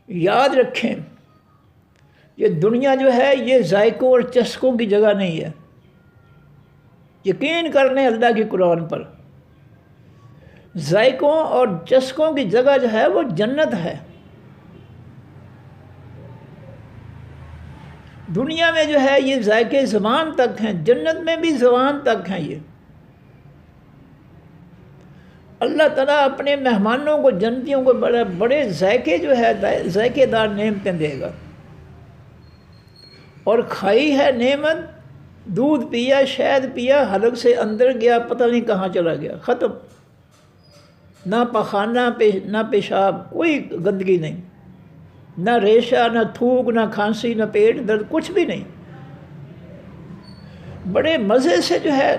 یاد رکھیں یہ دنیا جو ہے یہ ذائقوں اور چسکوں کی جگہ نہیں ہے، یقین کر لیں اللہ کی قرآن پر، ذائقوں اور چسکوں کی جگہ جو ہے وہ جنت ہے۔ دنیا میں جو ہے یہ ذائقے زبان تک ہیں، جنت میں بھی زبان تک ہیں۔ یہ اللہ تعالیٰ اپنے مہمانوں کو، جنتیوں کو بڑے ذائقے جو ہے ذائقے دار نعمتیں دے گا، اور کھائی ہے نعمت، دودھ پیا، شہد پیا، حلق سے اندر گیا، پتہ نہیں کہاں چلا گیا، ختم، نہ پخانہ نہ پیشاب، کوئی گندگی نہیں، نہ ریشہ، نہ تھوک، نہ کھانسی، نہ پیٹ درد، کچھ بھی نہیں، بڑے مزے سے جو ہے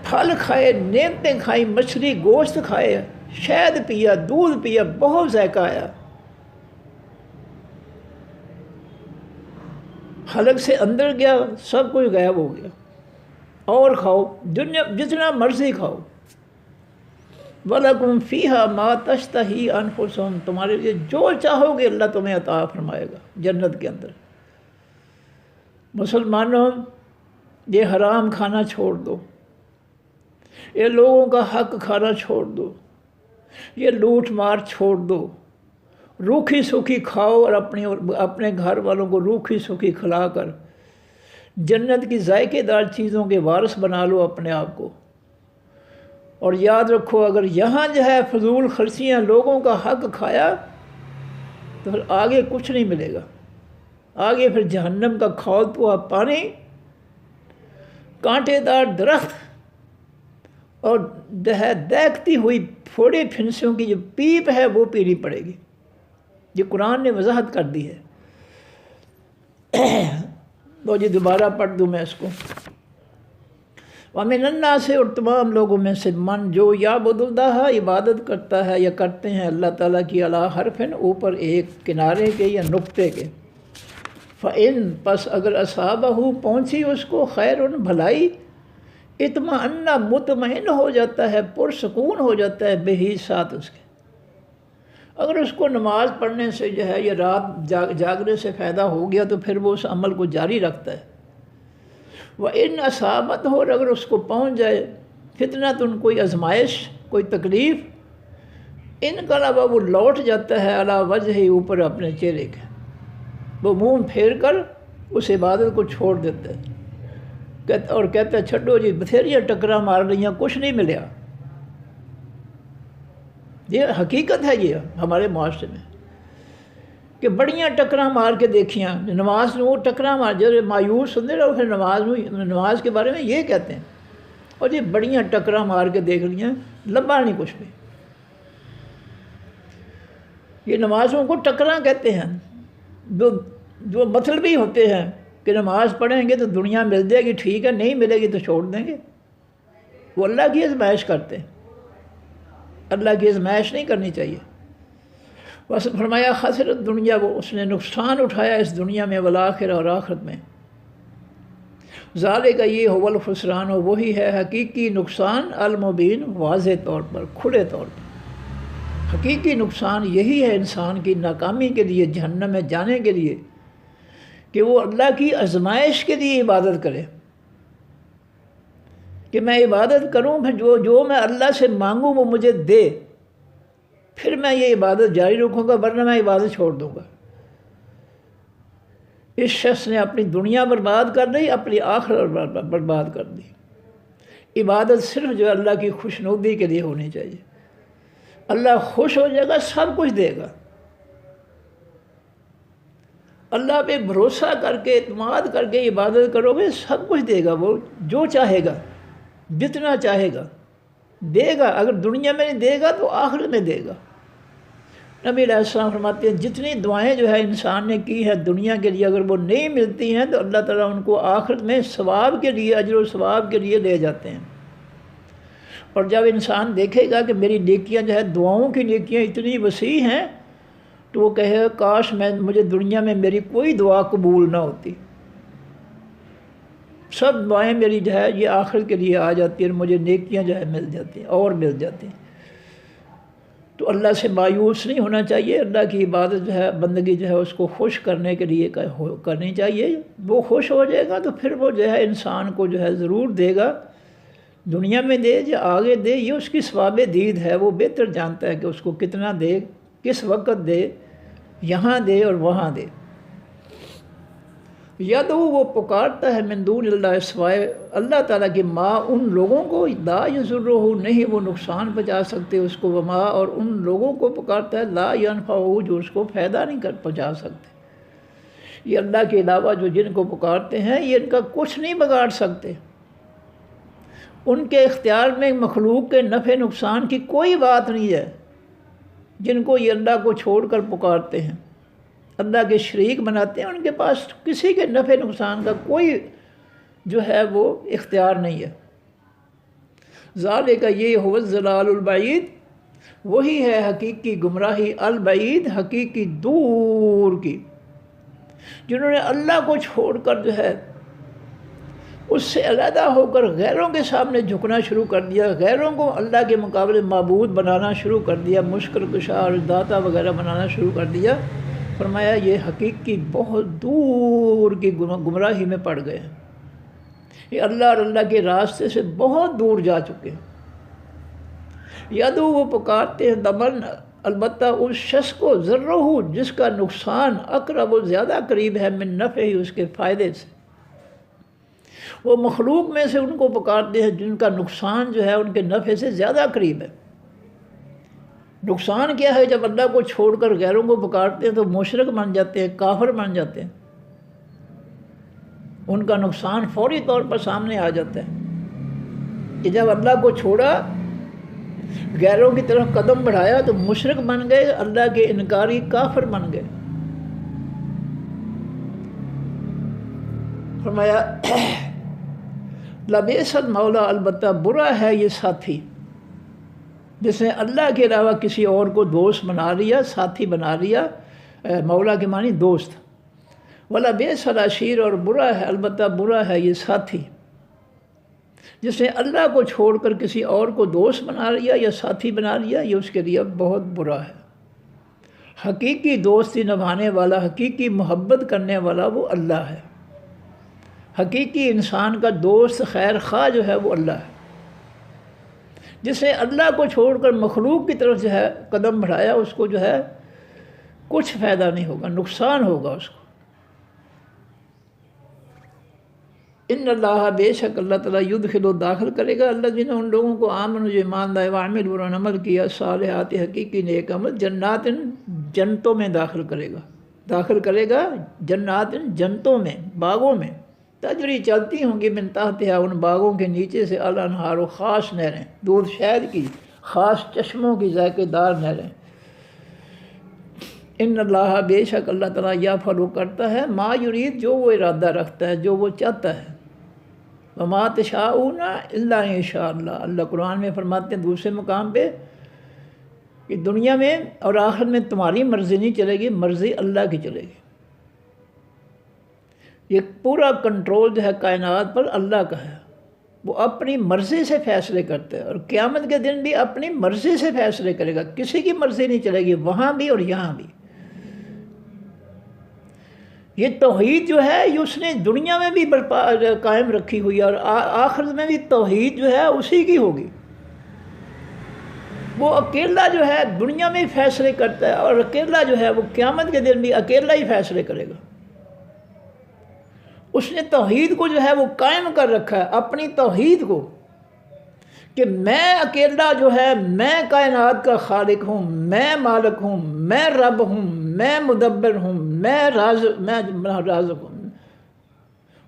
پھل کھائے، نعمتیں کھائیں، مچھلی گوشت کھائے، شہد پیا، دودھ پیا، بہت ذائقہ آیا، حلق سے اندر گیا، سب کچھ غائب ہو گیا، اور کھاؤ، دنیا جتنا مرضی کھاؤ، وَلَكُمْ فِيهَا مَا تَشْتَهِي أَنفُسُكُمْ، تمہارے لیے جو چاہو گے اللہ تمہیں عطا فرمائے گا جنت کے اندر۔ مسلمانوں یہ حرام کھانا چھوڑ دو، یہ لوگوں کا حق کھانا چھوڑ دو، یہ لوٹ مار چھوڑ دو، روکھی سوکھی کھاؤ، اور اپنے گھر والوں کو روکھی سوکھی کھلا کر جنت کی ذائقے دار چیزوں کے وارث بنا لو اپنے آپ کو۔ اور یاد رکھو اگر یہاں جو ہے فضول خرچیاں، لوگوں کا حق کھایا تو پھر آگے کچھ نہیں ملے گا، آگے پھر جہنم کا کھولتا ہوا پانی، کانٹے دار درخت، اور جو ہے دیکھتی ہوئی پھوڑے پھنسیوں کی جو پیپ ہے وہ پینی پڑے گی۔ یہ قرآن نے وضاحت کر دی ہے۔ تو جی دوبارہ پڑھ دوں میں اس کو۔ وَمِنَ النَّاسِ، اور تمام لوگوں میں سے، من جو یعبد اللہ، عبادت کرتا ہے یا کرتے ہیں اللہ تعالیٰ کی، علی حرفٍ، اوپر ایک کنارے کے یا نقطے کے، فَإِن، پس اگر اصابہ پہنچی اس کو، خیرٌ، بھلائی، اطمئن، مطمئن ہو جاتا ہے، پرسکون ہو جاتا ہے، بہی، ساتھ اس کے۔ اگر اس کو نماز پڑھنے سے جو ہے یہ رات جاگنے سے فائدہ ہو گیا تو پھر وہ اس عمل کو جاری رکھتا ہے۔ وَإِنْ أَصَابَتْ، اور اگر اس کو پہنچ جائے فتنۃ، کوئی آزمائش، کوئی تکلیف، انقلب، وہ لوٹ جاتا ہے، علی وجہہ، اوپر اپنے چہرے کے، وہ منہ پھیر کر اس عبادت کو چھوڑ دیتا ہے، اور کہتا ہے چھڈو جی، بتھیریاں ٹکرا مار لیاں، کچھ نہیں ملیا۔ یہ حقیقت ہے یہ ہمارے معاشرے میں، کہ بڑیاں ٹکراں مار کے دیکھیاں، نماز میں وہ ٹکراں مار، جب مایوس ہوتے رہو پھر نماز کے بارے میں یہ کہتے ہیں، اور یہ بڑیاں ٹکراں مار کے دیکھ لیاں، لبا نہیں کچھ بھی۔ یہ نمازوں کو ٹکراں کہتے ہیں، جو مطلبی ہوتے ہیں کہ نماز پڑھیں گے تو دنیا مل جائے گی، ٹھیک ہے، نہیں ملے گی تو چھوڑ دیں گے، وہ اللہ کی آزمائش کرتے ہیں، اللہ کی آزمائش نہیں کرنی چاہیے۔ بس فرمایا خسر دنیا، وہ اس نے نقصان اٹھایا اس دنیا میں، والآخرہ، اور آخرت میں۔ ذالک، یہ هو الخسران، وہی ہے حقیقی نقصان، المبین، واضح طور پر، کھلے طور پر۔ حقیقی نقصان یہی ہے انسان کی ناکامی کے لیے، جہنم میں جانے کے لیے، کہ وہ اللہ کی آزمائش کے لیے عبادت کرے، کہ میں عبادت کروں، پھر جو میں اللہ سے مانگوں وہ مجھے دے، پھر میں یہ عبادت جاری رکھوں گا، ورنہ میں عبادت چھوڑ دوں گا۔ اس شخص نے اپنی دنیا برباد کر دی، اپنی آخرت برباد کر دی۔ عبادت صرف جو اللہ کی خوشنودی کے لیے ہونی چاہیے. اللہ خوش ہو جائے گا، سب کچھ دے گا. اللہ پہ بھروسہ کر کے اعتماد کر کے عبادت کرو گے، سب کچھ دے گا. وہ جو چاہے گا، جتنا چاہے گا دے گا. اگر دنیا میں نہیں دے گا تو آخرت میں دے گا. نبی علیہ السلام فرماتے ہیں جتنی دعائیں جو ہے انسان نے کی ہے دنیا کے لیے، اگر وہ نہیں ملتی ہیں تو اللہ تعالیٰ ان کو آخرت میں ثواب کے لیے، اجر و ثواب کے لیے لے جاتے ہیں. اور جب انسان دیکھے گا کہ میری نیکیاں جو ہے، دعاؤں کی نیکیاں اتنی وسیع ہیں، تو وہ کہے کاش مجھے دنیا میں میری کوئی دعا قبول نہ ہوتی. سب دعائیں میری جو ہے یہ آخرت کے لیے آ جاتی ہیں اور مجھے نیکیاں جو ہے مل جاتی ہیں اور مل جاتی ہیں. تو اللہ سے مایوس نہیں ہونا چاہیے. اللہ کی عبادت جو ہے، بندگی جو ہے، اس کو خوش کرنے کے لیے کرنی چاہیے. وہ خوش ہو جائے گا تو پھر وہ جو ہے انسان کو جو ہے ضرور دے گا. دنیا میں دے یا آگے دے، یہ اس کی ثواب دید ہے. وہ بہتر جانتا ہے کہ اس کو کتنا دے، کس وقت دے، یہاں دے اور وہاں دے. یدعو وہ پکارتا ہے من دون اللہ، سوائے اللہ تعالیٰ کی، ما ان لوگوں کو لا یضرہ نہیں وہ نقصان پہنچا سکتے اس کو، وما اور ان لوگوں کو پکارتا ہے لا ینفعہ جو اس کو فائدہ نہیں پہنچا سکتے. یہ اللہ کے علاوہ جو جن کو پکارتے ہیں یہ ان کا کچھ نہیں بگاڑ سکتے. ان کے اختیار میں مخلوق کے نفع نقصان کی کوئی بات نہیں ہے. جن کو یہ اللہ کو چھوڑ کر پکارتے ہیں، اللہ کے شریک بناتے ہیں، ان کے پاس کسی کے نفع نقصان کا کوئی جو ہے وہ اختیار نہیں ہے. ذالک یہ هو الضلال البعید، وہی ہے حقیقی گمراہی، البعید حقیقی دور کی. جنہوں نے اللہ کو چھوڑ کر جو ہے اس سے علیحدہ ہو کر غیروں کے سامنے جھکنا شروع کر دیا، غیروں کو اللہ کے مقابلے معبود بنانا شروع کر دیا، مشکل کشا اور داتا وغیرہ بنانا شروع کر دیا. فرمایا یہ حقیقی بہت دور کی گمراہی میں پڑ گئے ہیں. یہ اللہ اور اللہ کے راستے سے بہت دور جا چکے ہیں. یدعو وہ پکارتے ہیں دمن البتہ اس شخص کو ضرہ جس کا نقصان اقرب و زیادہ قریب ہے من نفع ہی اس کے فائدے سے. وہ مخلوق میں سے ان کو پکارتے ہیں جن کا نقصان جو ہے ان کے نفع سے زیادہ قریب ہے. نقصان کیا ہے؟ جب اللہ کو چھوڑ کر غیروں کو پکارتے ہیں تو مشرک بن جاتے ہیں، کافر بن جاتے ہیں. ان کا نقصان فوری طور پر سامنے آ جاتا ہے کہ جب اللہ کو چھوڑا، غیروں کی طرف قدم بڑھایا تو مشرک بن گئے، اللہ کے انکاری کافر بن گئے. فرمایا لبئس المولا البتہ برا ہے یہ ساتھی جس نے اللہ کے علاوہ کسی اور کو دوست بنا لیا، ساتھی بنا لیا. مولا کے معنی دوست. ولبئس العشیر اور برا ہے، البتہ برا ہے یہ ساتھی جس نے اللہ کو چھوڑ کر کسی اور کو دوست بنا لیا یا ساتھی بنا لیا، یہ اس کے لیے بہت برا ہے. حقیقی دوستی نبھانے والا، حقیقی محبت کرنے والا وہ اللہ ہے. حقیقی انسان کا دوست خیر خواہ جو ہے وہ اللہ ہے. جس نے اللہ کو چھوڑ کر مخلوق کی طرف جو ہے قدم بڑھایا، اس کو جو ہے کچھ فائدہ نہیں ہوگا، نقصان ہوگا اس کو. ان اللہ بے شک اللہ تعالیٰ یدخل داخل کرے گا اللہ جنہوں ان لوگوں کو آمن جو ایمان لائے وعمل اور عمل کیا صالحات حقیقی نیک عمل، جنات جنتوں میں داخل کرے گا. داخل کرے گا جنات جنتوں میں، باغوں میں، تجری چلتی ہوں گی من تحتہا ان باغوں کے نیچے سے الانہار خاص نہریں، دودھ شہد کی خاص چشموں کی ذائقے دار نہریں. ان اللہ بے شک اللہ تعالیٰ یفعل کرتا ہے ما یرید جو وہ ارادہ رکھتا ہے، جو وہ چاہتا ہے. وما تشاءون الا ان شاء اللہ. اللہ قرآن میں فرماتے ہیں دوسرے مقام پہ کہ دنیا میں اور آخر میں تمہاری مرضی نہیں چلے گی، مرضی اللہ کی چلے گی. یہ پورا کنٹرول جو ہے کائنات پر اللہ کا ہے. وہ اپنی مرضی سے فیصلے کرتا ہے اور قیامت کے دن بھی اپنی مرضی سے فیصلے کرے گا. کسی کی مرضی نہیں چلے گی، وہاں بھی اور یہاں بھی. یہ توحید جو ہے یہ اس نے دنیا میں بھی قائم رکھی ہوئی ہے اور آخرت میں بھی توحید جو ہے اسی کی ہوگی. وہ اکیلا جو ہے دنیا میں فیصلے کرتا ہے اور اکیلا جو ہے وہ قیامت کے دن بھی اکیلا ہی فیصلے کرے گا. اس نے توحید کو جو ہے وہ قائم کر رکھا ہے، اپنی توحید کو. کہ میں اکیلا جو ہے، میں کائنات کا خالق ہوں، میں مالک ہوں، میں رب ہوں، میں مدبر ہوں، میں رازق ہوں۔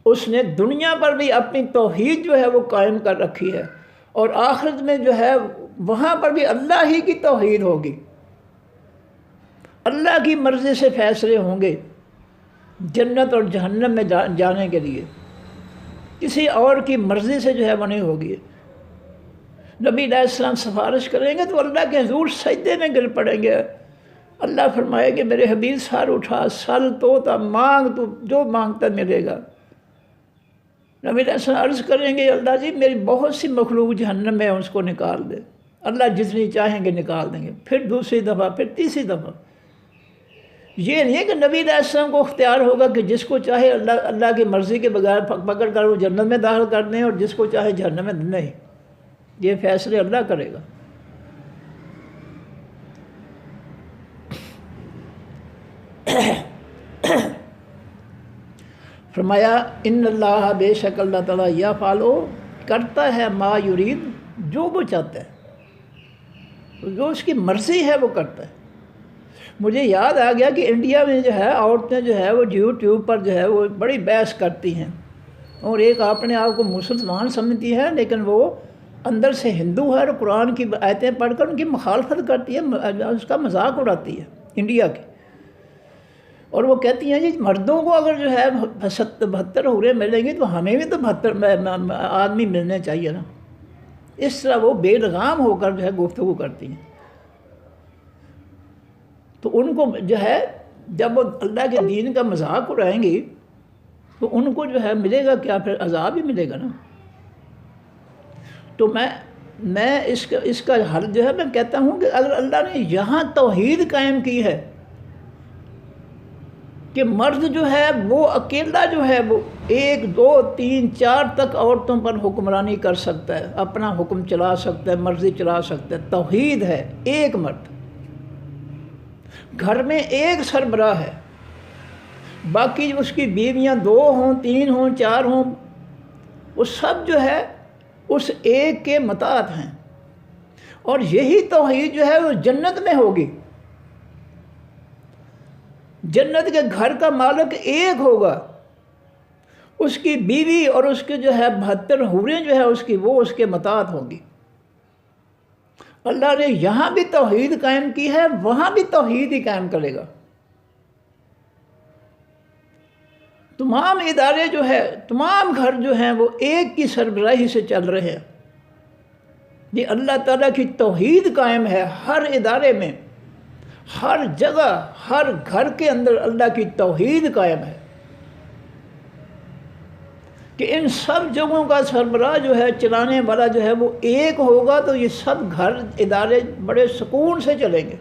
اس نے دنیا پر بھی اپنی توحید جو ہے وہ قائم کر رکھی ہے، اور آخرت میں جو ہے وہاں پر بھی اللہ ہی کی توحید ہوگی، اللہ کی مرضی سے فیصلے ہوں گے جنت اور جہنم میں جانے کے لیے، کسی اور کی مرضی سے جو ہے وہ نہیں ہوگی۔ نبی علیہ السلام سفارش کریں گے تو اللہ کے حضور سجدے میں گر پڑیں گے، اللہ فرمائے کہ میرے حبیب سر اٹھا، سل تو مانگ، تو جو مانگتا ملے گا۔ نبی علیہ السلام عرض کریں گے اللہ جی میری بہت سی مخلوق جہنم میں اس کو نکال دے، اللہ جتنی چاہیں گے نکال دیں گے، پھر دوسری دفعہ، پھر تیسری دفعہ۔ یہ نہیں ہے کہ نبی علیہ السلام کو اختیار ہوگا کہ جس کو چاہے اللہ کی مرضی کے بغیر پکڑ کر وہ جنت میں داخل کر دیں، اور جس کو چاہے جہنم میں نہیں، یہ فیصلے اللہ کرے گا۔ فرمایا ان اللہ، بے شک اللہ تعالیٰ، یا فالو کرتا ہے ما یرید، جو وہ چاہتا ہے، جو اس کی مرضی ہے وہ کرتا ہے۔ مجھے یاد آ گیا کہ انڈیا میں جو ہے عورتیں جو ہے وہ یوٹیوب پر جو ہے وہ بڑی بحث کرتی ہیں، اور ایک اپنے آپ کو مسلمان سمجھتی ہے لیکن وہ اندر سے ہندو ہے، اور قرآن کی آیتیں پڑھ کر ان کی مخالفت کرتی ہے، اس کا مذاق اڑاتی ہے انڈیا کی، اور وہ کہتی ہیں جی مردوں کو اگر جو ہے 72 حوریں ملیں گی تو ہمیں بھی تو 72 آدمی ملنے چاہیے نا۔ اس طرح وہ بے لگام ہو کر جو ہے گفتگو کرتی ہیں۔ تو ان کو جو ہے جب وہ اللہ کے دین کا مذاق اڑائیں گی تو ان کو جو ہے ملے گا کیا؟ پھر عذاب ہی ملے گا نا۔ تو میں اس کا حل جو ہے میں کہتا ہوں کہ اگر اللہ نے یہاں توحید قائم کی ہے کہ مرد جو ہے وہ اکیلا جو ہے وہ 1 2 3 4 تک عورتوں پر حکمرانی کر سکتا ہے، اپنا حکم چلا سکتا ہے، مرضی چلا سکتا ہے، توحید ہے، ایک مرد، گھر میں ایک سربراہ ہے، باقی اس کی بیویاں 2 ہوں 3 ہوں 4 ہوں، وہ سب جو ہے اس ایک کے مطاعت ہیں، اور یہی توحید جو ہے وہ جنت میں ہوگی۔ جنت کے گھر کا مالک ایک ہوگا، اس کی بیوی اور اس کے جو ہے 72 حوریں جو ہے اس کی، وہ اس کے مطاعت ہوں گی۔ اللہ نے یہاں بھی توحید قائم کی ہے، وہاں بھی توحید ہی قائم کرے گا۔ تمام ادارے جو ہے، تمام گھر جو ہیں وہ ایک کی سربراہی سے چل رہے ہیں۔ یہ اللہ تعالیٰ کی توحید قائم ہے ہر ادارے میں، ہر جگہ، ہر گھر کے اندر اللہ کی توحید قائم ہے کہ ان سب جگہوں کا سربراہ جو ہے، چلانے والا جو ہے وہ ایک ہوگا، تو یہ سب گھر ادارے بڑے سکون سے چلیں گے،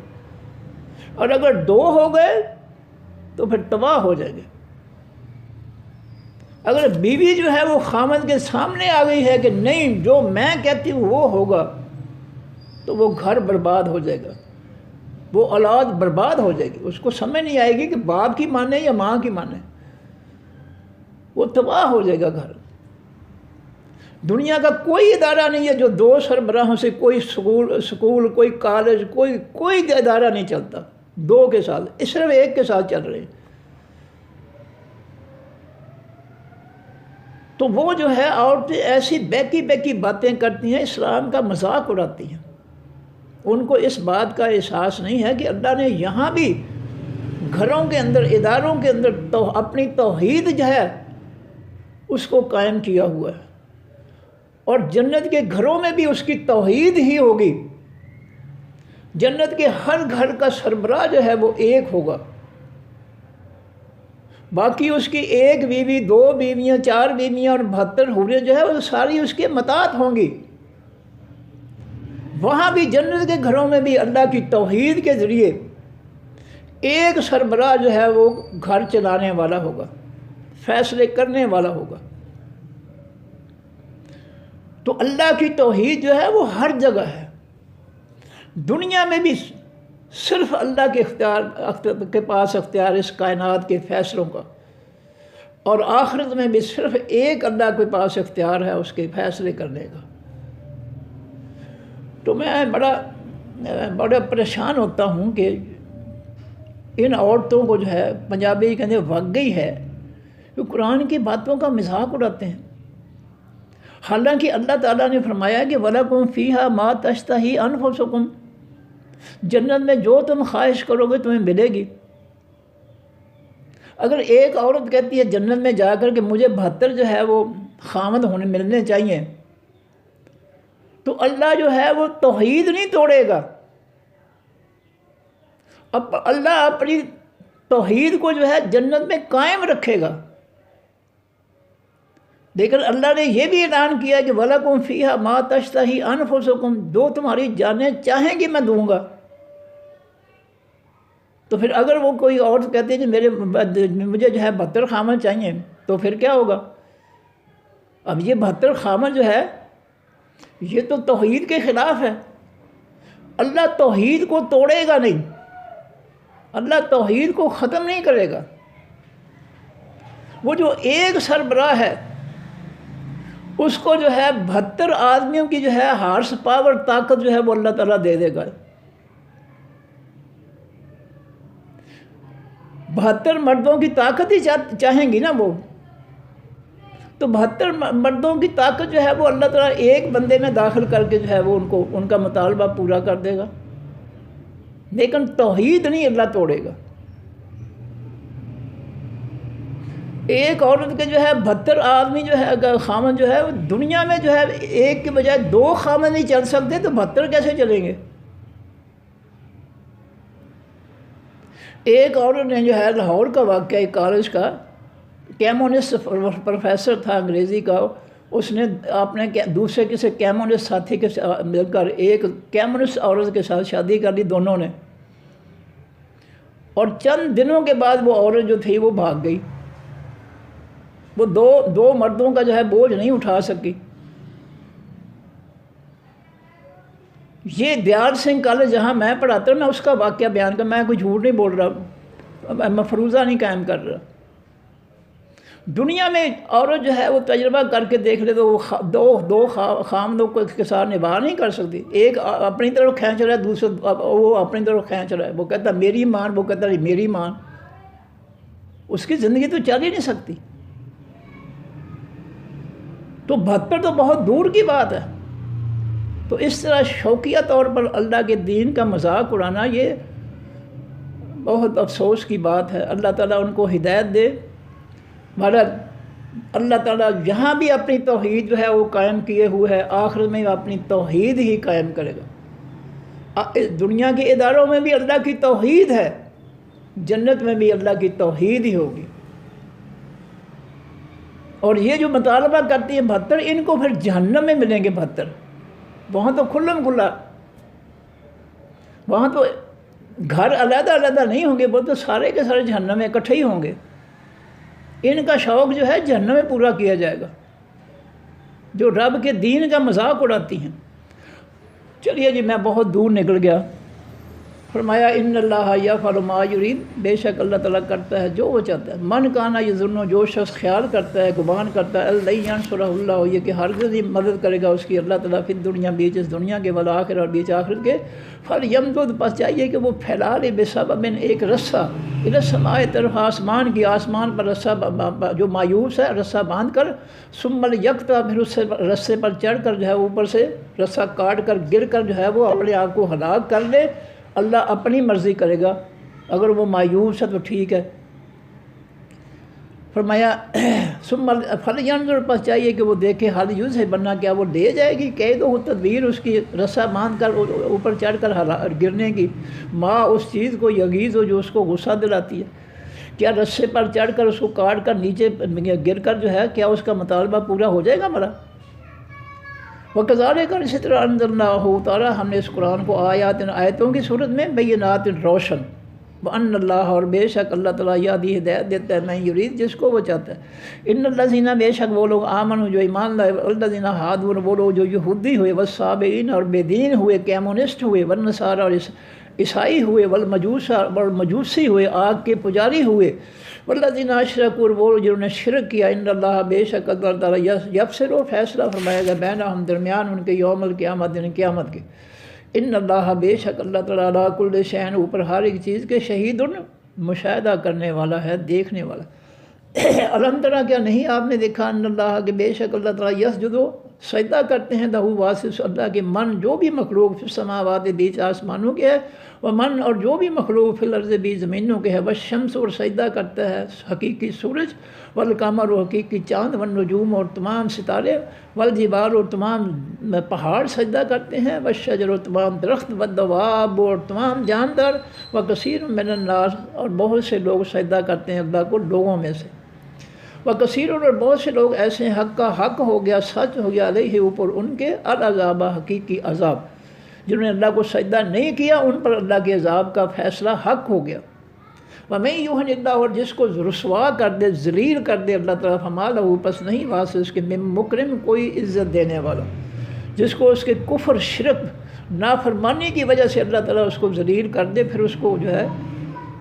اور اگر 2 ہو گئے تو پھر تباہ ہو جائیں گے۔ اگر بیوی جو ہے وہ خامد کے سامنے آ گئی ہے کہ نہیں جو میں کہتی ہوں وہ ہوگا، تو وہ گھر برباد ہو جائے گا، وہ اولاد برباد ہو جائے گی، اس کو سمجھ نہیں آئے گی کہ باپ کی مانے یا ماں کی مانے، وہ تباہ ہو جائے گا گھر۔ دنیا کا کوئی ادارہ نہیں ہے جو 2 سربراہوں سے، کوئی سکول، کوئی کالج، کوئی ادارہ نہیں چلتا 2 کے ساتھ، صرف ایک کے ساتھ چل رہے ہیں۔ تو وہ جو ہے عورتیں ایسی بیکی باتیں کرتی ہیں، اسلام کا مذاق اڑاتی ہیں، ان کو اس بات کا احساس نہیں ہے کہ اللہ نے یہاں بھی گھروں کے اندر، اداروں کے اندر اپنی توحید جو ہے اس کو قائم کیا ہوا ہے، اور جنت کے گھروں میں بھی اس کی توحید ہی ہوگی۔ جنت کے ہر گھر کا سربراہ جو ہے وہ ایک ہوگا، باقی اس کی 1 بیوی، 2 بیویاں، 4 بیویاں اور 72 حوریں جو ہے وہ ساری اس کے مطاعت ہوں گی۔ وہاں بھی جنت کے گھروں میں بھی اللہ کی توحید کے ذریعے ایک سربراہ جو ہے وہ گھر چلانے والا ہوگا، فیصلے کرنے والا ہوگا۔ تو اللہ کی توحید جو ہے وہ ہر جگہ ہے، دنیا میں بھی صرف اللہ کے پاس اختیار اس کائنات کے فیصلوں کا، اور آخرت میں بھی صرف ایک اللہ کے پاس اختیار ہے اس کے فیصلے کرنے کا۔ تو میں بڑا پریشان ہوتا ہوں کہ ان عورتوں کو جو ہے پنجابی کہتے ہیں وگ گئی ہے، جو قرآن کی باتوں کا مذاق اڑاتے ہیں۔ حالانکہ اللہ تعالیٰ نے فرمایا کہ وَلَكُمْ فِيهَا مَا تَشْتَهِي أَنفُسُكُمْ، جنت میں جو تم خواہش کرو گے تمہیں ملے گی۔ اگر ایک عورت کہتی ہے جنت میں جا کر کہ مجھے 72 جو ہے وہ خامد ہونے ملنے چاہیے، تو اللہ جو ہے وہ توحید نہیں توڑے گا، اب اللہ اپنی توحید کو جو ہے جنت میں قائم رکھے گا۔ لیکن اللہ نے یہ بھی اعلان کیا کہ وَلَكُمْ فِيهَا مَا تَشْتَهِي أَنفُسُكُمْ، جو تمہاری جانیں چاہیں گی میں دوں گا۔ تو پھر اگر وہ کوئی عورت کہتی ہے کہ مجھے جو ہے 72 خامد چاہیے، تو پھر کیا ہوگا؟ اب یہ 72 خامد جو ہے یہ تو توحید کے خلاف ہے۔ اللہ توحید کو توڑے گا نہیں، اللہ توحید کو ختم نہیں کرے گا۔ وہ جو ایک سربراہ ہے اس کو جو ہے 72 آدمیوں کی جو ہے ہارس پاور طاقت جو ہے وہ اللہ تعالیٰ دے دے گا۔ 72 مردوں کی طاقت ہی چاہیں گی نا وہ، تو 72 مردوں کی طاقت جو ہے وہ اللہ تعالیٰ ایک بندے میں داخل کر کے جو ہے وہ ان کا مطالبہ پورا کر دے گا، لیکن توحید نہیں اللہ توڑے گا۔ ایک عورت کے جو ہے 72 آدمی جو ہے خامد جو ہے وہ دنیا میں جو ہے ایک کے بجائے 2 خامد نہیں چل سکتے، تو 72 کیسے چلیں گے؟ ایک عورت نے جو ہے لاہور کا واقعہ ایک کالج کا کیمونسٹ پروفیسر تھا انگریزی کا، اس نے اپنے دوسرے کسی کیمونسٹ ساتھی کے مل کر ایک کیمونسٹ عورت کے ساتھ شادی کر لی دونوں نے، اور چند دنوں کے بعد وہ عورت جو تھی وہ بھاگ گئی، وہ دو مردوں کا جو ہے بوجھ نہیں اٹھا سکی۔ یہ دیال سنگھ کالج جہاں میں پڑھاتا ہوں، میں اس کا واقعہ بیان کر، میں کوئی جھوٹ نہیں بول رہا، میں مفروضہ نہیں قائم کر رہا۔ دنیا میں عورت جو ہے وہ تجربہ کر کے دیکھ لے تو وہ دو خامدوں کے ساتھ نباہ نہیں کر سکتی۔ ایک اپنی طرف کھینچ رہا ہے، دوسرا وہ اپنی طرف کھینچ رہا ہے، وہ کہتا ہے میری مان، وہ کہتا ہے میری مان، اس کی زندگی تو چل ہی نہیں سکتی۔ تو 72 تو بہت دور کی بات ہے۔ تو اس طرح شوقیہ طور پر اللہ کے دین کا مذاق اڑانا یہ بہت افسوس کی بات ہے۔ اللہ تعالیٰ ان کو ہدایت دے۔ مگر اللہ تعالیٰ یہاں بھی اپنی توحید جو ہے وہ قائم کیے ہوئے ہے، آخرت میں اپنی توحید ہی قائم کرے گا۔ دنیا کے اداروں میں بھی اللہ کی توحید ہے، جنت میں بھی اللہ کی توحید ہی ہوگی۔ اور یہ جو مطالبہ کرتی ہیں 72، ان کو پھر جہنم میں ملیں گے 72، وہاں تو کھلم کھلا، وہاں تو گھر علیحدہ علیحدہ نہیں ہوں گے، وہ تو سارے کے سارے جہنم میں اکٹھے ہی ہوں گے۔ ان کا شوق جو ہے جہنم میں پورا کیا جائے گا، جو رب کے دین کا مذاق اڑاتی ہیں۔ چلیے جی، میں بہت دور نکل گیا۔ فرمایا ان اللہ یفعل ما یرید، بے شک اللہ تعالیٰ کرتا ہے جو وہ چاہتا ہے۔ من کانا یظن، جو شخص خیال کرتا ہے، گمان کرتا ہے، اللہ ینصرہ اللہ، یہ کہ ہرگز ہی مدد کرے گا اس کی اللہ تعالیٰ فی دنیا، بیچ اس دنیا کے، والآخرہ، اور بیچ آخرت کے، فلیمدد، پس چاہیے کہ وہ پھیلا لے بسبب ایک رسہ الی السماء، طرف آسمان کی، آسمان پر رسہ جو مایوس ہے رسہ باندھ کر، ثم لیقطع، پھر اس سے رسے پر چڑھ کر جو ہے اوپر سے رسہ کاٹ کر گر کر جو ہے وہ اپنے آپ کو ہلاک کر لے۔ اللہ اپنی مرضی کرے گا، اگر وہ مایوس ہے تو ٹھیک ہے۔ فرمایا ثم فلینظر، پس چاہیے کہ وہ دیکھے، حل یذہب، بننا کیا وہ لے جائے گی قید و تدبیر، اس کی رسہ باندھ کر اوپر چڑھ کر گرنے کی، ماں اس چیز کو یغیظ ہو جو اس کو غصہ دلاتی ہے۔ کیا رسے پر چڑھ کر اس کو کاٹ کر نیچے گر کر جو ہے کیا اس کا مطالبہ پورا ہو جائے گا ہمارا؟ وَكَذَلِكَ، اسی طرح أَنزَلْنَاهُ، اتارا ہم نے اس قرآن کو، آیات، آیتوں کی صورت میں، بینات، روشن، وَأَنَّ اللَّهَ، اور بے شک اللہ تعالیٰ، یہدی، ہدایت دیتا ہے، من یرید، جس کو وہ چاہتا ہے۔ ان الذین، بے شک وہ لوگ، آمنوا، جو ایمان لائے، الذین ہادوا، وہ لوگ جو یہودی ہوئے، والصابئین، اور بے دین ہوئے، کیمونسٹ ہوئے، والنصارى، اور عیسائی ہوئے، والمجوسی ہوئے، آگ کے پجاری ہوئے، والذین اشرکوا، اور وہ جنہوں نے شرک کیا، ان اللہ، بے شک اللہ تعالیٰ، یفصل، فیصلہ فرمائے گا، بینہم، درمیان ان کے، یوم القیامت، دن قیامت کے، ان اللہ، بے شک اللہ تعالیٰ، علی کل شیء، اوپر ہر ایک چیز کے، شہید، مشاہدہ کرنے والا ہے، دیکھنے والا۔ الم تری، کیا نہیں آپ نے دیکھا، ان اللہ، کہ بے شک اللہ تعالیٰ، یسجدو، سجدہ کرتے ہیں، لہو، واسف، اللہ کے، من، جو بھی مخلوق، فی السماوات، بیچ آسمانوں کے ہے، ومن، اور جو بھی مخلوق، فی الارض، بیچ زمینوں کے ہے، والشمس، اور سجدہ کرتا ہے حقیقی سورج، والقمر، اور حقیقی چاند، والنجوم، اور تمام ستارے، والجبال، اور تمام پہاڑ سجدہ کرتے ہیں، والشجر، اور تمام درخت، والدواب، اور تمام جاندار، وکثیر من الناس، اور بہت سے لوگ سجدہ کرتے ہیں اللہ کو لوگوں میں سے، وکثیر، اور بہت سے لوگ ایسے ہیں، حق کا حق ہو گیا، سچ ہو گیا، علیہ، اوپر ان کے، العذاب، حقیقی عذاب، جنہوں نے اللہ کو سجدہ نہیں کیا ان پر اللہ کے عذاب کا فیصلہ حق ہو گیا۔ وَمَن يُهِنِ اللَّهُ، اور جس کو رسوا کر دے، ذلیل کر دے اللہ تعالیٰ، فَمَا لَهُ، پس نہیں واسطے اس کے، من مکرم، کوئی عزت دینے والا، جس کو اس کے کفر، شرک، نافرمانی کی وجہ سے اللہ تعالیٰ اس کو ذلیل کر دے، پھر اس کو جو ہے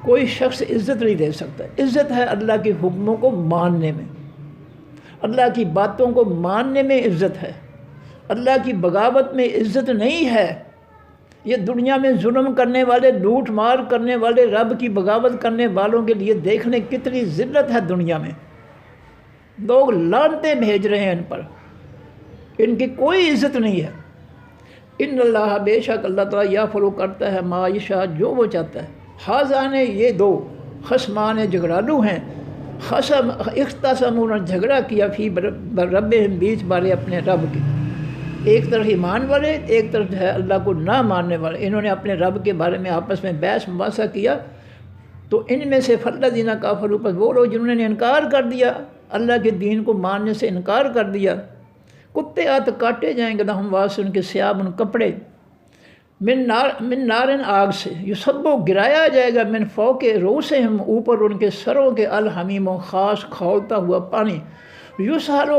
کوئی شخص عزت نہیں دے سکتا۔ عزت ہے اللہ کے حکموں کو ماننے میں، اللہ کی باتوں کو ماننے میں عزت ہے، اللہ کی بغاوت میں عزت نہیں ہے۔ یہ دنیا میں ظلم کرنے والے، لوٹ مار کرنے والے، رب کی بغاوت کرنے والوں کے لیے دیکھنے کتنی ذلت ہے دنیا میں، لوگ لعنتیں بھیج رہے ہیں ان پر، ان کی کوئی عزت نہیں ہے۔ ان اللہ، بے شک اللہ تعالیٰ، یفعل، کرتا ہے، ما یشاء، جو وہ چاہتا ہے۔ حاذان، یہ دو، خصمان، جھگڑالو ہیں، خصم، اختصموا، جھگڑا کیا، فی ربہم، بیچ بارے اپنے رب کے، ایک طرف ایمان والے، ایک طرف جو ہے اللہ کو نہ ماننے والے، انہوں نے اپنے رب کے بارے میں آپس میں بحث مباحثہ کیا، تو ان میں سے فالذین کفروا، پس وہ لوگ جنہوں نے انکار کر دیا، اللہ کے دین کو ماننے سے انکار کر دیا، قطعت، کاٹے جائیں گے، لہم، واسطے ان کے، ثیاب، کپڑے، من نارن، آگ سے، یصب، گرایا جائے گا، من فوق رؤوسہم، اوپر ان کے سروں کے، الحمیم، خاص کھولتا ہوا پانی، یسحر،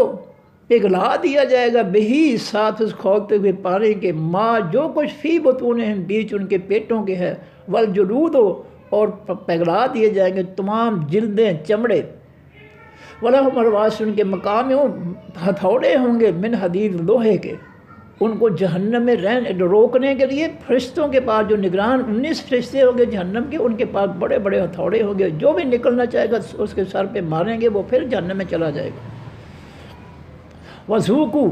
پگھلا دیا جائے گا، بہی، ساتھ اس کھولتے ہوئے پانی کے، ماں، جو کچھ، فی بطونہم، بیچ ان کے پیٹوں کے ہے، والجلود، اور پگھلا دیے جائیں گے تمام جلدیں، چمڑے، وَلَهُمْ، اور واسطے ان کے، مقام، ہتھوڑے ہوں گے، من حدید، لوہے کے، ان کو جہنم میں روکنے کے لیے فرشتوں کے پاس، جو نگران 19 فرشتے ہوں گے جہنم کے، ان کے پاس بڑے بڑے ہتھوڑے ہوں گے، جو بھی نکلنا چاہے گا اس کے سر پہ ماریں گے، وہ پھر جہنم میں چلا جائے گا۔ وَذُوقُوا،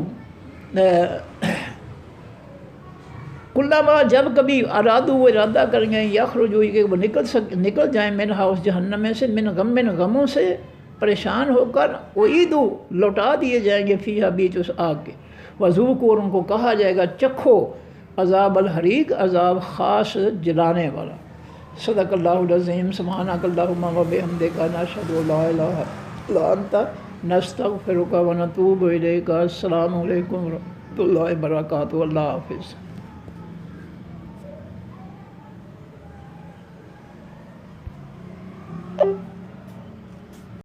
کلما، جب کبھی، ارادو، وہ ارادہ کریں گے، یخرجوا، کہ وہ نکل جائیں، منہا، اس جہنم میں سے، من غم، غموں سے، پریشان ہو کر، اعیدوا، لوٹا دیے جائیں گے، فیہا، بیچ اس آگ کے، وذوقوا، اور ان کو کہا جائے گا چکھو، عذاب الحریق، عذاب خاص جلانے والا۔ صدق اللہ العظیم، سبحانک اللہم و بحمدک، نشہد ان لا الہ الا انت، نستغفرک و نتوب الیک۔ السلام علیکم و رحمۃ اللہ وبرکاتہ۔ اللہ حافظ۔